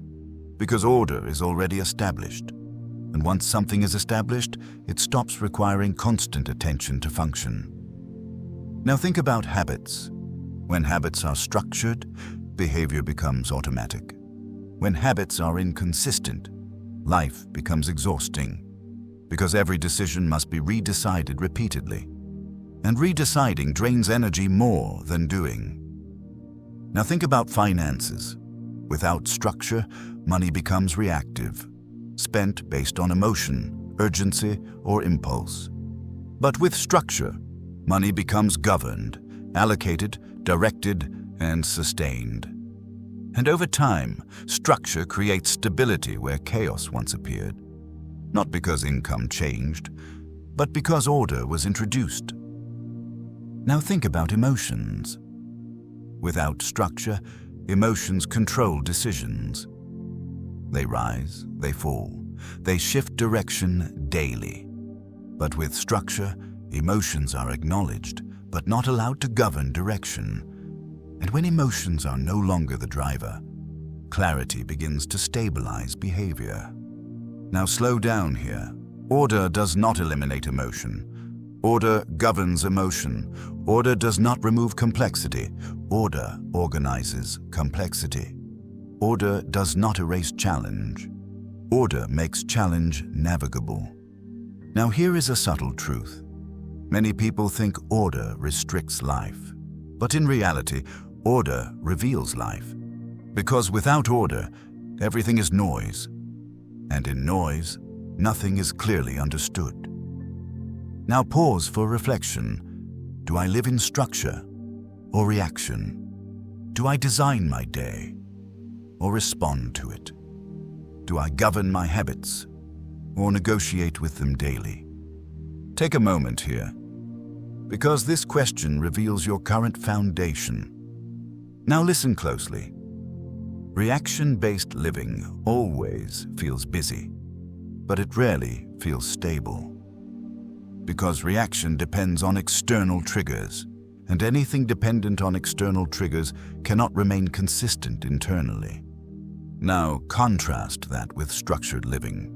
because order is already established. And once something is established, it stops requiring constant attention to function. Now think about habits. When habits are structured, behavior becomes automatic. When habits are inconsistent, life becomes exhausting, because every decision must be redecided repeatedly. And redeciding drains energy more than doing. Now think about finances. Without structure, money becomes reactive, spent based on emotion, urgency, or impulse. But with structure, money becomes governed, allocated, directed, and sustained. And over time, structure creates stability where chaos once appeared. Not because income changed, but because order was introduced. Now think about emotions. Without structure, emotions control decisions. They rise, they fall, they shift direction daily. But with structure, emotions are acknowledged, but not allowed to govern direction. And when emotions are no longer the driver, clarity begins to stabilize behavior. Now slow down here. Order does not eliminate emotion. Order governs emotion. Order does not remove complexity. Order organizes complexity. Order does not erase challenge. Order makes challenge navigable. Now here is a subtle truth. Many people think order restricts life, but in reality, order reveals life. Because without order, everything is noise, and in noise, nothing is clearly understood. Now pause for reflection. Do I live in structure or reaction? Do I design my day or respond to it? Do I govern my habits or negotiate with them daily? Take a moment here, because this question reveals your current foundation. Now listen closely. Reaction-based living always feels busy, but it rarely feels stable. Because reaction depends on external triggers, and anything dependent on external triggers cannot remain consistent internally. Now contrast that with structured living.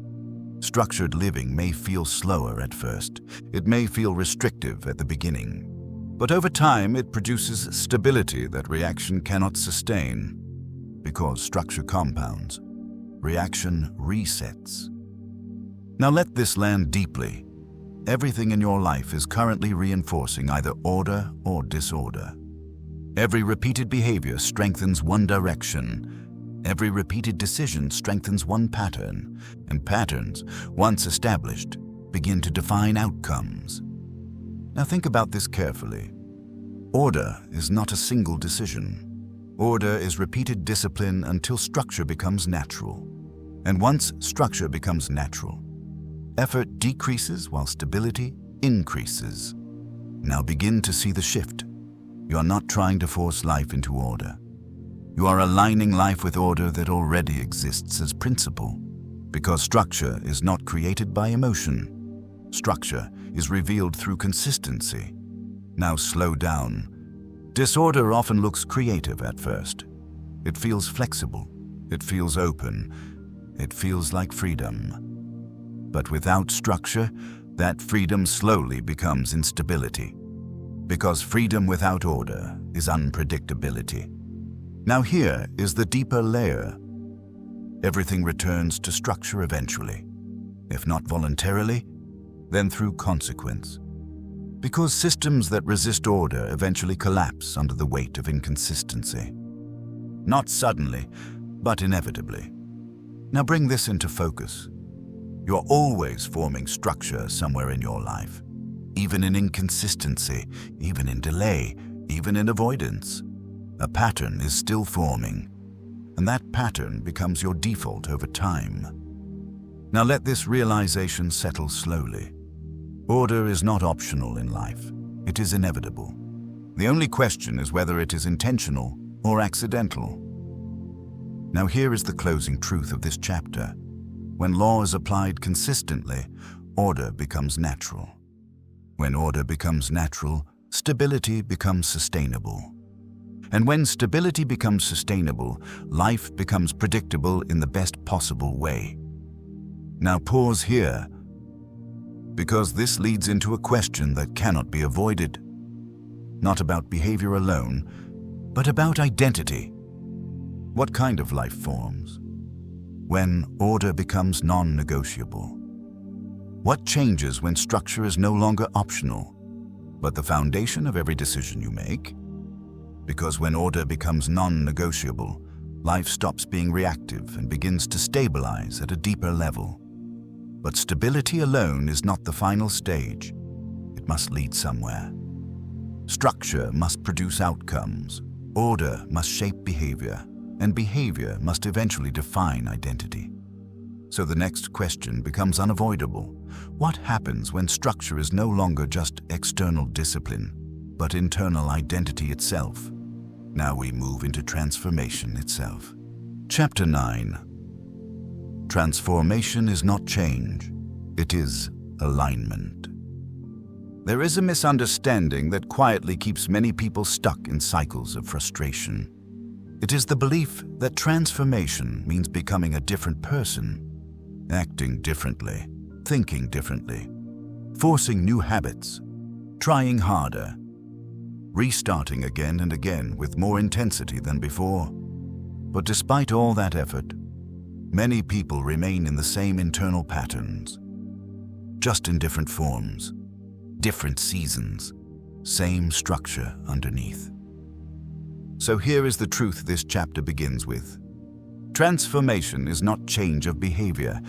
Structured living may feel slower at first. It may feel restrictive at the beginning. But over time, it produces stability that reaction cannot sustain. Because structure compounds, reaction resets. Now let this land deeply. Everything in your life is currently reinforcing either order or disorder. Every repeated behavior strengthens one direction. Every repeated decision strengthens one pattern, and patterns, once established, begin to define outcomes. Now think about this carefully. Order is not a single decision. Order is repeated discipline until structure becomes natural. And once structure becomes natural, effort decreases while stability increases. Now begin to see the shift. You are not trying to force life into order. You are aligning life with order that already exists as principle, because structure is not created by emotion. Structure is revealed through consistency. Now slow down. Disorder often looks creative at first. It feels flexible. It feels open. It feels like freedom. But without structure, that freedom slowly becomes instability. Because freedom without order is unpredictability. Now here is the deeper layer. Everything returns to structure eventually. If not voluntarily, then through consequence. Because systems that resist order eventually collapse under the weight of inconsistency. Not suddenly, but inevitably. Now bring this into focus. You're always forming structure somewhere in your life. Even in inconsistency, even in delay, even in avoidance. A pattern is still forming, and that pattern becomes your default over time. Now let this realization settle slowly. Order is not optional in life. It is inevitable. The only question is whether it is intentional or accidental. Now here is the closing truth of this chapter. When law is applied consistently, order becomes natural. When order becomes natural, stability becomes sustainable. And when stability becomes sustainable, life becomes predictable in the best possible way. Now pause here, because this leads into a question that cannot be avoided. Not about behavior alone, but about identity. What kind of life forms when order becomes non-negotiable? What changes when structure is no longer optional, but the foundation of every decision you make? Because when order becomes non-negotiable, life stops being reactive and begins to stabilize at a deeper level. But stability alone is not the final stage. It must lead somewhere. Structure must produce outcomes. Order must shape behavior, and behavior must eventually define identity. So the next question becomes unavoidable. What happens when structure is no longer just external discipline, but internal identity itself? Now we move into transformation itself. Chapter 9. Transformation is not change, it is alignment. There is a misunderstanding that quietly keeps many people stuck in cycles of frustration. It is the belief that transformation means becoming a different person, acting differently, thinking differently, forcing new habits, trying harder, restarting again and again with more intensity than before. But despite all that effort, many people remain in the same internal patterns, just in different forms, different seasons, same structure underneath. So here is the truth this chapter begins with. Transformation is not change of behavior.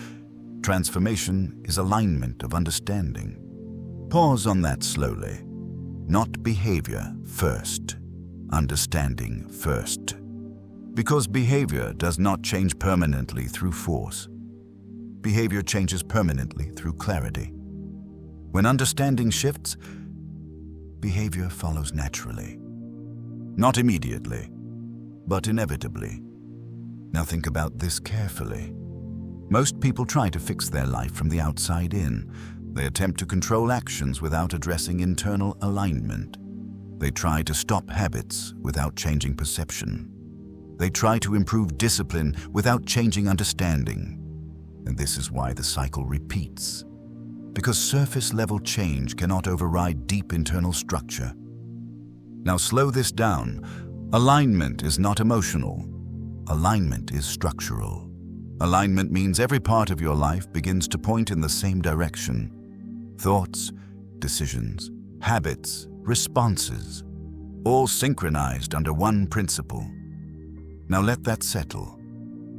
Transformation is alignment of understanding. Pause on that slowly. Not behavior first, understanding first. Because behavior does not change permanently through force. Behavior changes permanently through clarity. When understanding shifts, behavior follows naturally. Not immediately, but inevitably. Now think about this carefully. Most people try to fix their life from the outside in. They attempt to control actions without addressing internal alignment. They try to stop habits without changing perception. They try to improve discipline without changing understanding. And this is why the cycle repeats. Because surface-level change cannot override deep internal structure. Now slow this down. Alignment is not emotional. Alignment is structural. Alignment means every part of your life begins to point in the same direction. Thoughts, decisions, habits, responses, all synchronized under one principle. Now let that settle.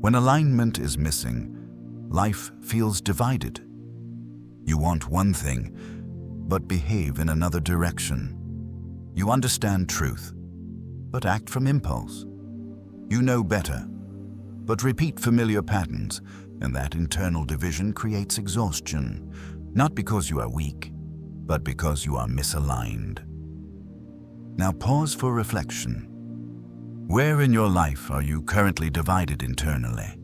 When alignment is missing, life feels divided. You want one thing, but behave in another direction. You understand truth, but act from impulse. You know better, but repeat familiar patterns, and that internal division creates exhaustion, not because you are weak, but because you are misaligned. Now pause for reflection. Where in your life are you currently divided internally?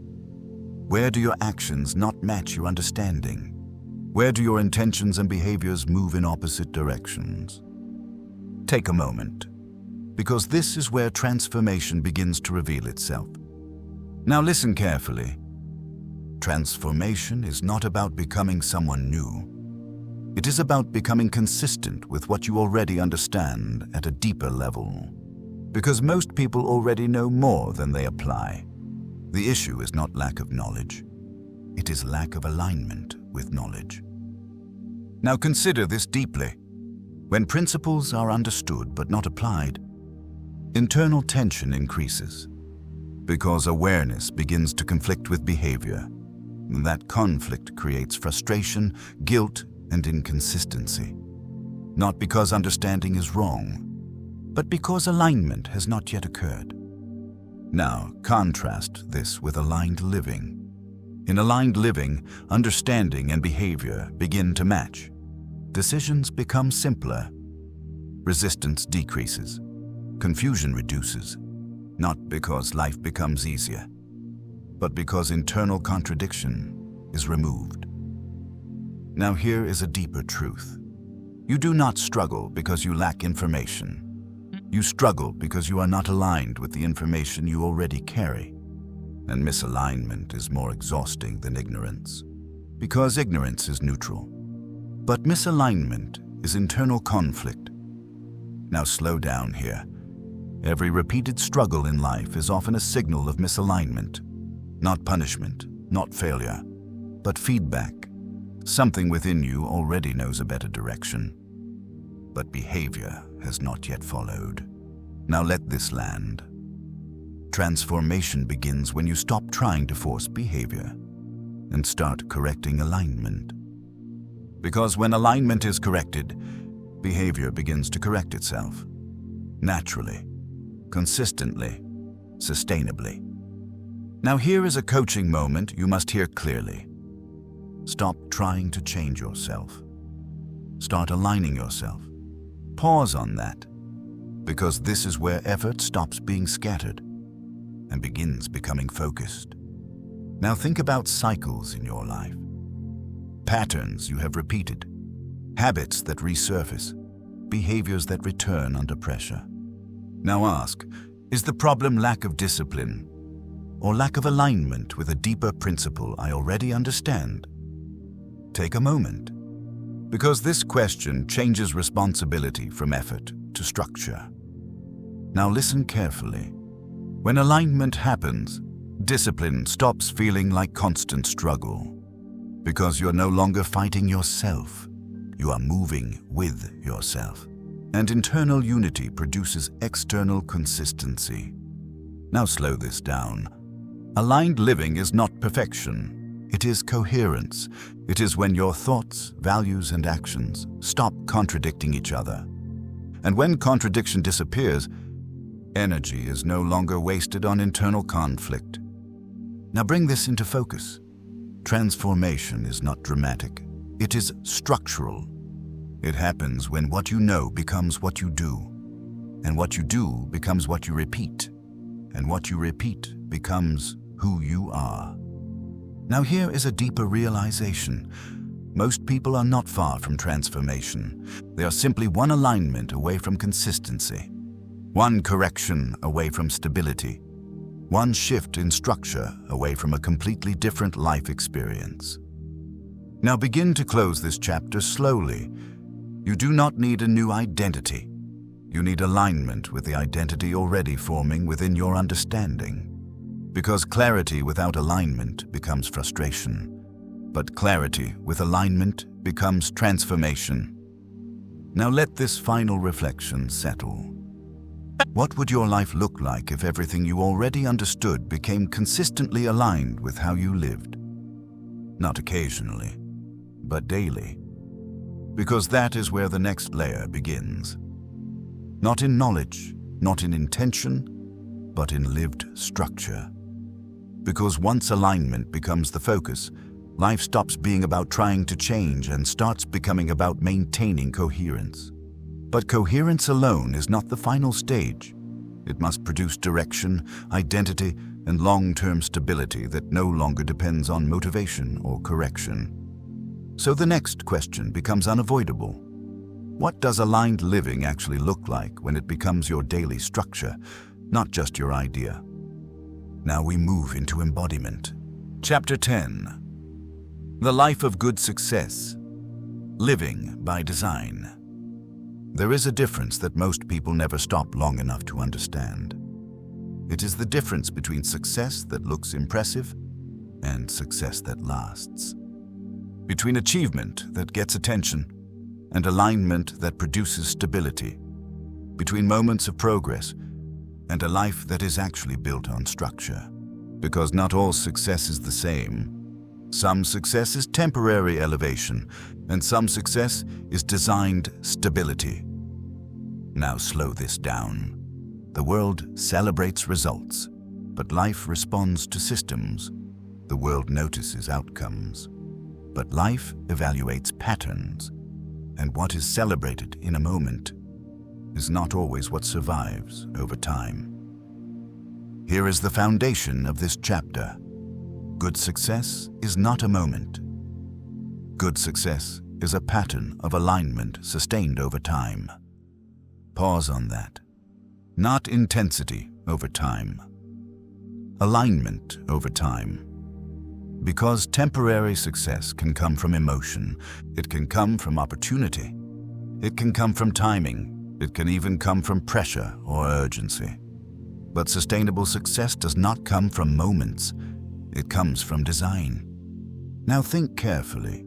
Where do your actions not match your understanding? Where do your intentions and behaviors move in opposite directions? Take a moment, because this is where transformation begins to reveal itself. Now listen carefully. Transformation is not about becoming someone new. It is about becoming consistent with what you already understand at a deeper level. Because most people already know more than they apply. The issue is not lack of knowledge. It is lack of alignment with knowledge. Now consider this deeply. When principles are understood but not applied, internal tension increases because awareness begins to conflict with behavior. That conflict creates frustration, guilt, and inconsistency. Not because understanding is wrong, but because alignment has not yet occurred. Now, contrast this with aligned living. In aligned living, understanding and behavior begin to match. Decisions become simpler. Resistance decreases. Confusion reduces. Not because life becomes easier, but because internal contradiction is removed. Now here is a deeper truth. You do not struggle because you lack information. You struggle because you are not aligned with the information you already carry. And misalignment is more exhausting than ignorance, because ignorance is neutral. But misalignment is internal conflict. Now slow down here. Every repeated struggle in life is often a signal of misalignment. Not punishment, not failure, but feedback. Something within you already knows a better direction, but behavior has not yet followed. Now let this land. Transformation begins when you stop trying to force behavior and start correcting alignment. Because when alignment is corrected, behavior begins to correct itself. Naturally, consistently, sustainably. Now here is a coaching moment you must hear clearly. Stop trying to change yourself. Start aligning yourself. Pause on that, because this is where effort stops being scattered and begins becoming focused. Now think about cycles in your life. Patterns you have repeated. Habits that resurface. Behaviors that return under pressure. Now ask, is the problem lack of discipline or lack of alignment with a deeper principle I already understand? Take a moment, because this question changes responsibility from effort to structure. Now listen carefully. When alignment happens, discipline stops feeling like constant struggle, because you're no longer fighting yourself. You are moving with yourself. And internal unity produces external consistency. Now slow this down. Aligned living is not perfection. It is coherence. It is when your thoughts, values, and actions stop contradicting each other. And when contradiction disappears, energy is no longer wasted on internal conflict. Now bring this into focus. Transformation is not dramatic. It is structural. It happens when what you know becomes what you do, and what you do becomes what you repeat, and what you repeat becomes who you are. Now here is a deeper realization. Most people are not far from transformation. They are simply one alignment away from consistency, one correction away from stability, one shift in structure away from a completely different life experience. Now begin to close this chapter slowly. You do not need a new identity. You need alignment with the identity already forming within your understanding. Because clarity without alignment becomes frustration, but clarity with alignment becomes transformation. Now let this final reflection settle. What would your life look like if everything you already understood became consistently aligned with how you lived? Not occasionally, but daily. Because that is where the next layer begins. Not in knowledge, not in intention, but in lived structure. Because once alignment becomes the focus, life stops being about trying to change and starts becoming about maintaining coherence. But coherence alone is not the final stage. It must produce direction, identity, and long-term stability that no longer depends on motivation or correction. So the next question becomes unavoidable. What does aligned living actually look like when it becomes your daily structure, not just your idea? Now we move into embodiment. Chapter 10. The Life of Good Success. Living by Design. There is a difference that most people never stop long enough to understand. It is the difference between success that looks impressive and success that lasts. Between achievement that gets attention and alignment that produces stability, between moments of progress and a life that is actually built on structure. Because not all success is the same. Some success is temporary elevation, and some success is designed stability. Now slow this down. The world celebrates results, but life responds to systems. The world notices outcomes, but life evaluates patterns. And what is celebrated in a moment is not always what survives over time. Here is the foundation of this chapter. Good success is not a moment. Good success is a pattern of alignment sustained over time. Pause on that. Not intensity over time. Alignment over time. Because temporary success can come from emotion, it can come from opportunity, it can come from timing, it can even come from pressure or urgency. But sustainable success does not come from moments, it comes from design. Now think carefully.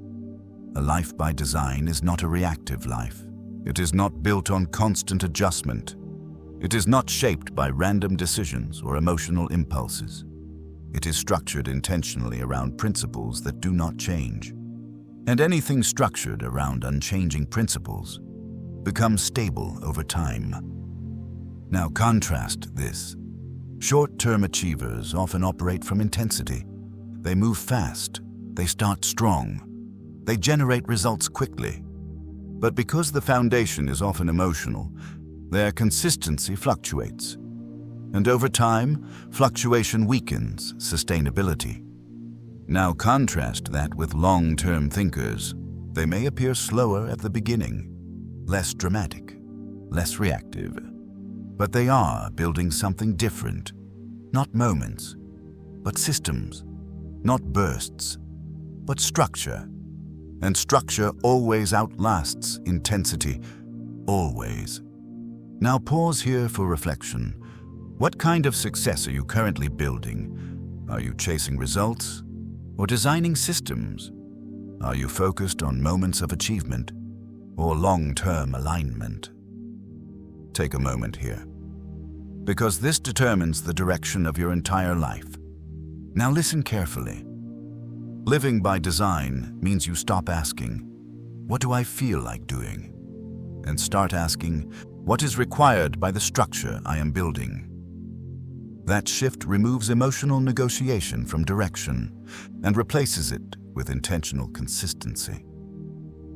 A life by design is not a reactive life. It is not built on constant adjustment. It is not shaped by random decisions or emotional impulses. It is structured intentionally around principles that do not change. And anything structured around unchanging principles becomes stable over time. Now contrast this. Short-term achievers often operate from intensity. They move fast, they start strong, they generate results quickly. But because the foundation is often emotional, their consistency fluctuates. And over time, fluctuation weakens sustainability. Now contrast that with long-term thinkers. They may appear slower at the beginning, less dramatic, less reactive. But they are building something different. Not moments, but systems. Not bursts, but structure. And structure always outlasts intensity, always. Now pause here for reflection. What kind of success are you currently building? Are you chasing results or designing systems? Are you focused on moments of achievement or long-term alignment? Take a moment here, because this determines the direction of your entire life. Now listen carefully. Living by design means you stop asking, "What do I feel like doing?" and start asking, "What is required by the structure I am building?" That shift removes emotional negotiation from direction and replaces it with intentional consistency.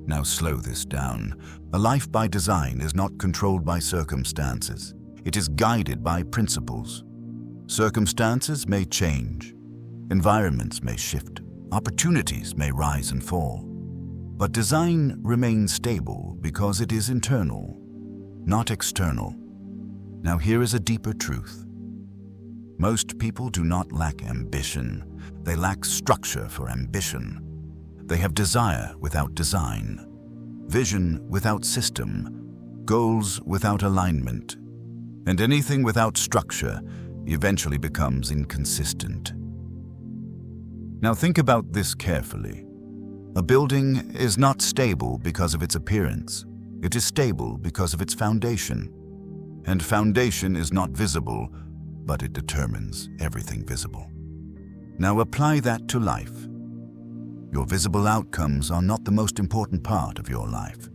Now slow this down. A life by design is not controlled by circumstances. It is guided by principles. Circumstances may change. Environments may shift. Opportunities may rise and fall. But design remains stable because it is internal, not external. Now here is a deeper truth. Most people do not lack ambition. They lack structure for ambition. They have desire without design, vision without system, goals without alignment. And anything without structure eventually becomes inconsistent. Now think about this carefully. A building is not stable because of its appearance. It is stable because of its foundation. And foundation is not visible, but it determines everything visible. Now apply that to life. Your visible outcomes are not the most important part of your life.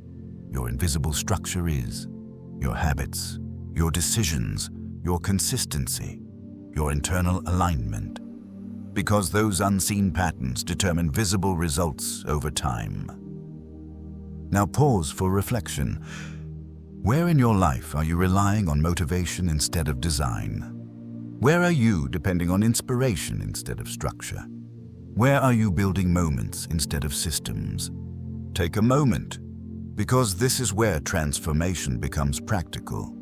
Your invisible structure is. Your habits, your decisions, your consistency, your internal alignment. Because those unseen patterns determine visible results over time. Now pause for reflection. Where in your life are you relying on motivation instead of design? Where are you depending on inspiration instead of structure? Where are you building moments instead of systems? Take a moment, because this is where transformation becomes practical.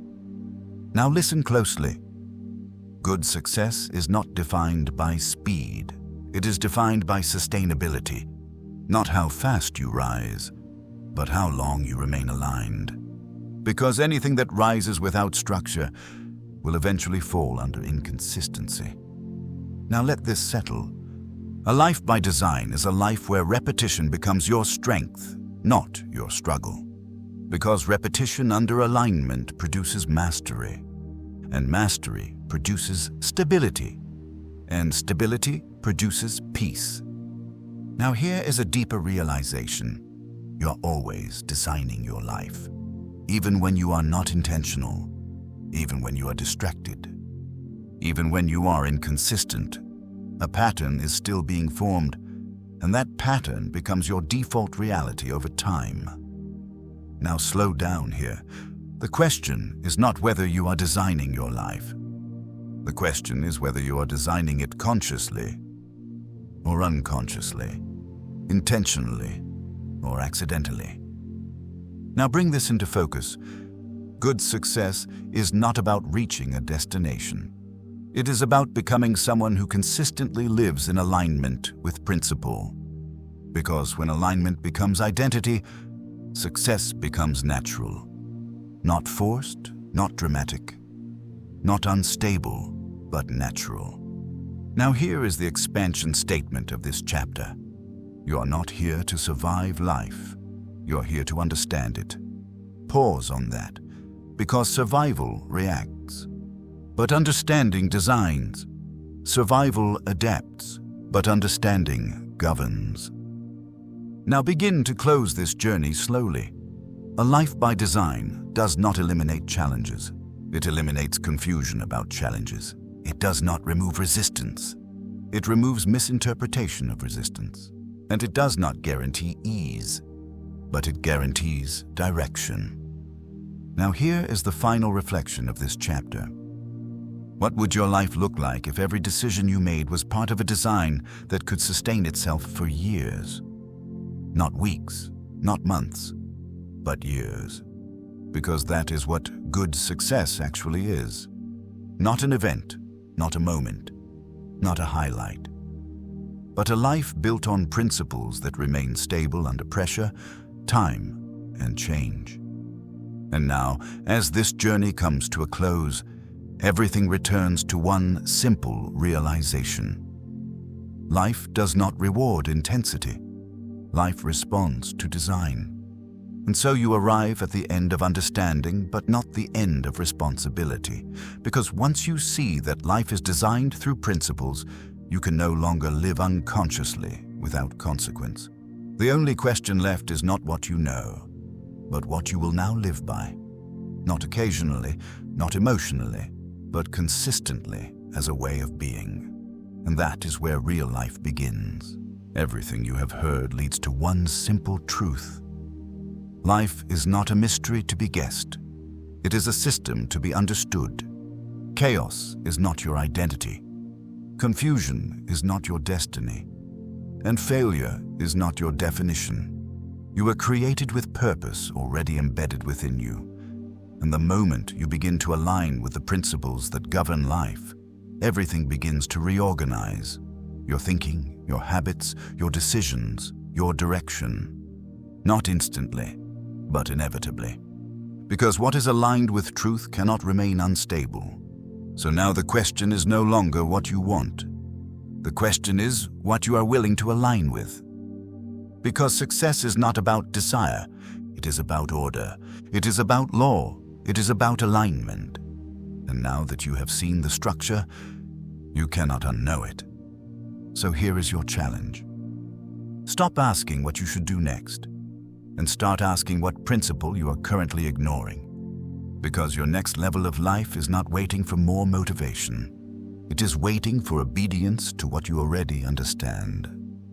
Now listen closely. Good success is not defined by speed. It is defined by sustainability. Not how fast you rise, but how long you remain aligned. Because anything that rises without structure will eventually fall under inconsistency. Now let this settle. A life by design is a life where repetition becomes your strength, not your struggle. Because repetition under alignment produces mastery, and mastery produces stability, and stability produces peace. Now here is a deeper realization. You're always designing your life, even when you are not intentional, even when you are distracted, even when you are inconsistent. A pattern is still being formed, and that pattern becomes your default reality over time. Now slow down here. The question is not whether you are designing your life. The question is whether you are designing it consciously or unconsciously, intentionally or accidentally. Now bring this into focus. Good success is not about reaching a destination. It is about becoming someone who consistently lives in alignment with principle. Because when alignment becomes identity, success becomes natural. Not forced, not dramatic, not unstable, but natural. Now here is the expansion statement of this chapter. You are not here to survive life. You are here to understand it. Pause on that, because survival reacts, but understanding designs. Survival adapts, but understanding governs. Now begin to close this journey slowly. A life by design does not eliminate challenges. It eliminates confusion about challenges. It does not remove resistance. It removes misinterpretation of resistance. And it does not guarantee ease, but it guarantees direction. Now here is the final reflection of this chapter. What would your life look like if every decision you made was part of a design that could sustain itself for years? Not weeks, not months, but years. Because that is what good success actually is. Not an event, not a moment, not a highlight, but a life built on principles that remain stable under pressure, time, and change. And now, as this journey comes to a close, everything returns to one simple realization. Life does not reward intensity. Life responds to design. And so you arrive at the end of understanding, but not the end of responsibility. Because once you see that life is designed through principles, you can no longer live unconsciously without consequence. The only question left is not what you know, but what you will now live by. Not occasionally, not emotionally, but consistently as a way of being. And that is where real life begins. Everything you have heard leads to one simple truth. Life is not a mystery to be guessed. It is a system to be understood. Chaos is not your identity. Confusion is not your destiny. And failure is not your definition. You were created with purpose already embedded within you. And the moment you begin to align with the principles that govern life, everything begins to reorganize. Your thinking, your habits, your decisions, your direction. Not instantly, but inevitably. Because what is aligned with truth cannot remain unstable. So now the question is no longer what you want. The question is what you are willing to align with. Because success is not about desire, it is about order, it is about law, it is about alignment. And now that you have seen the structure, you cannot unknow it. So here is your challenge. Stop asking what you should do next, and start asking what principle you are currently ignoring. Because your next level of life is not waiting for more motivation. It is waiting for obedience to what you already understand.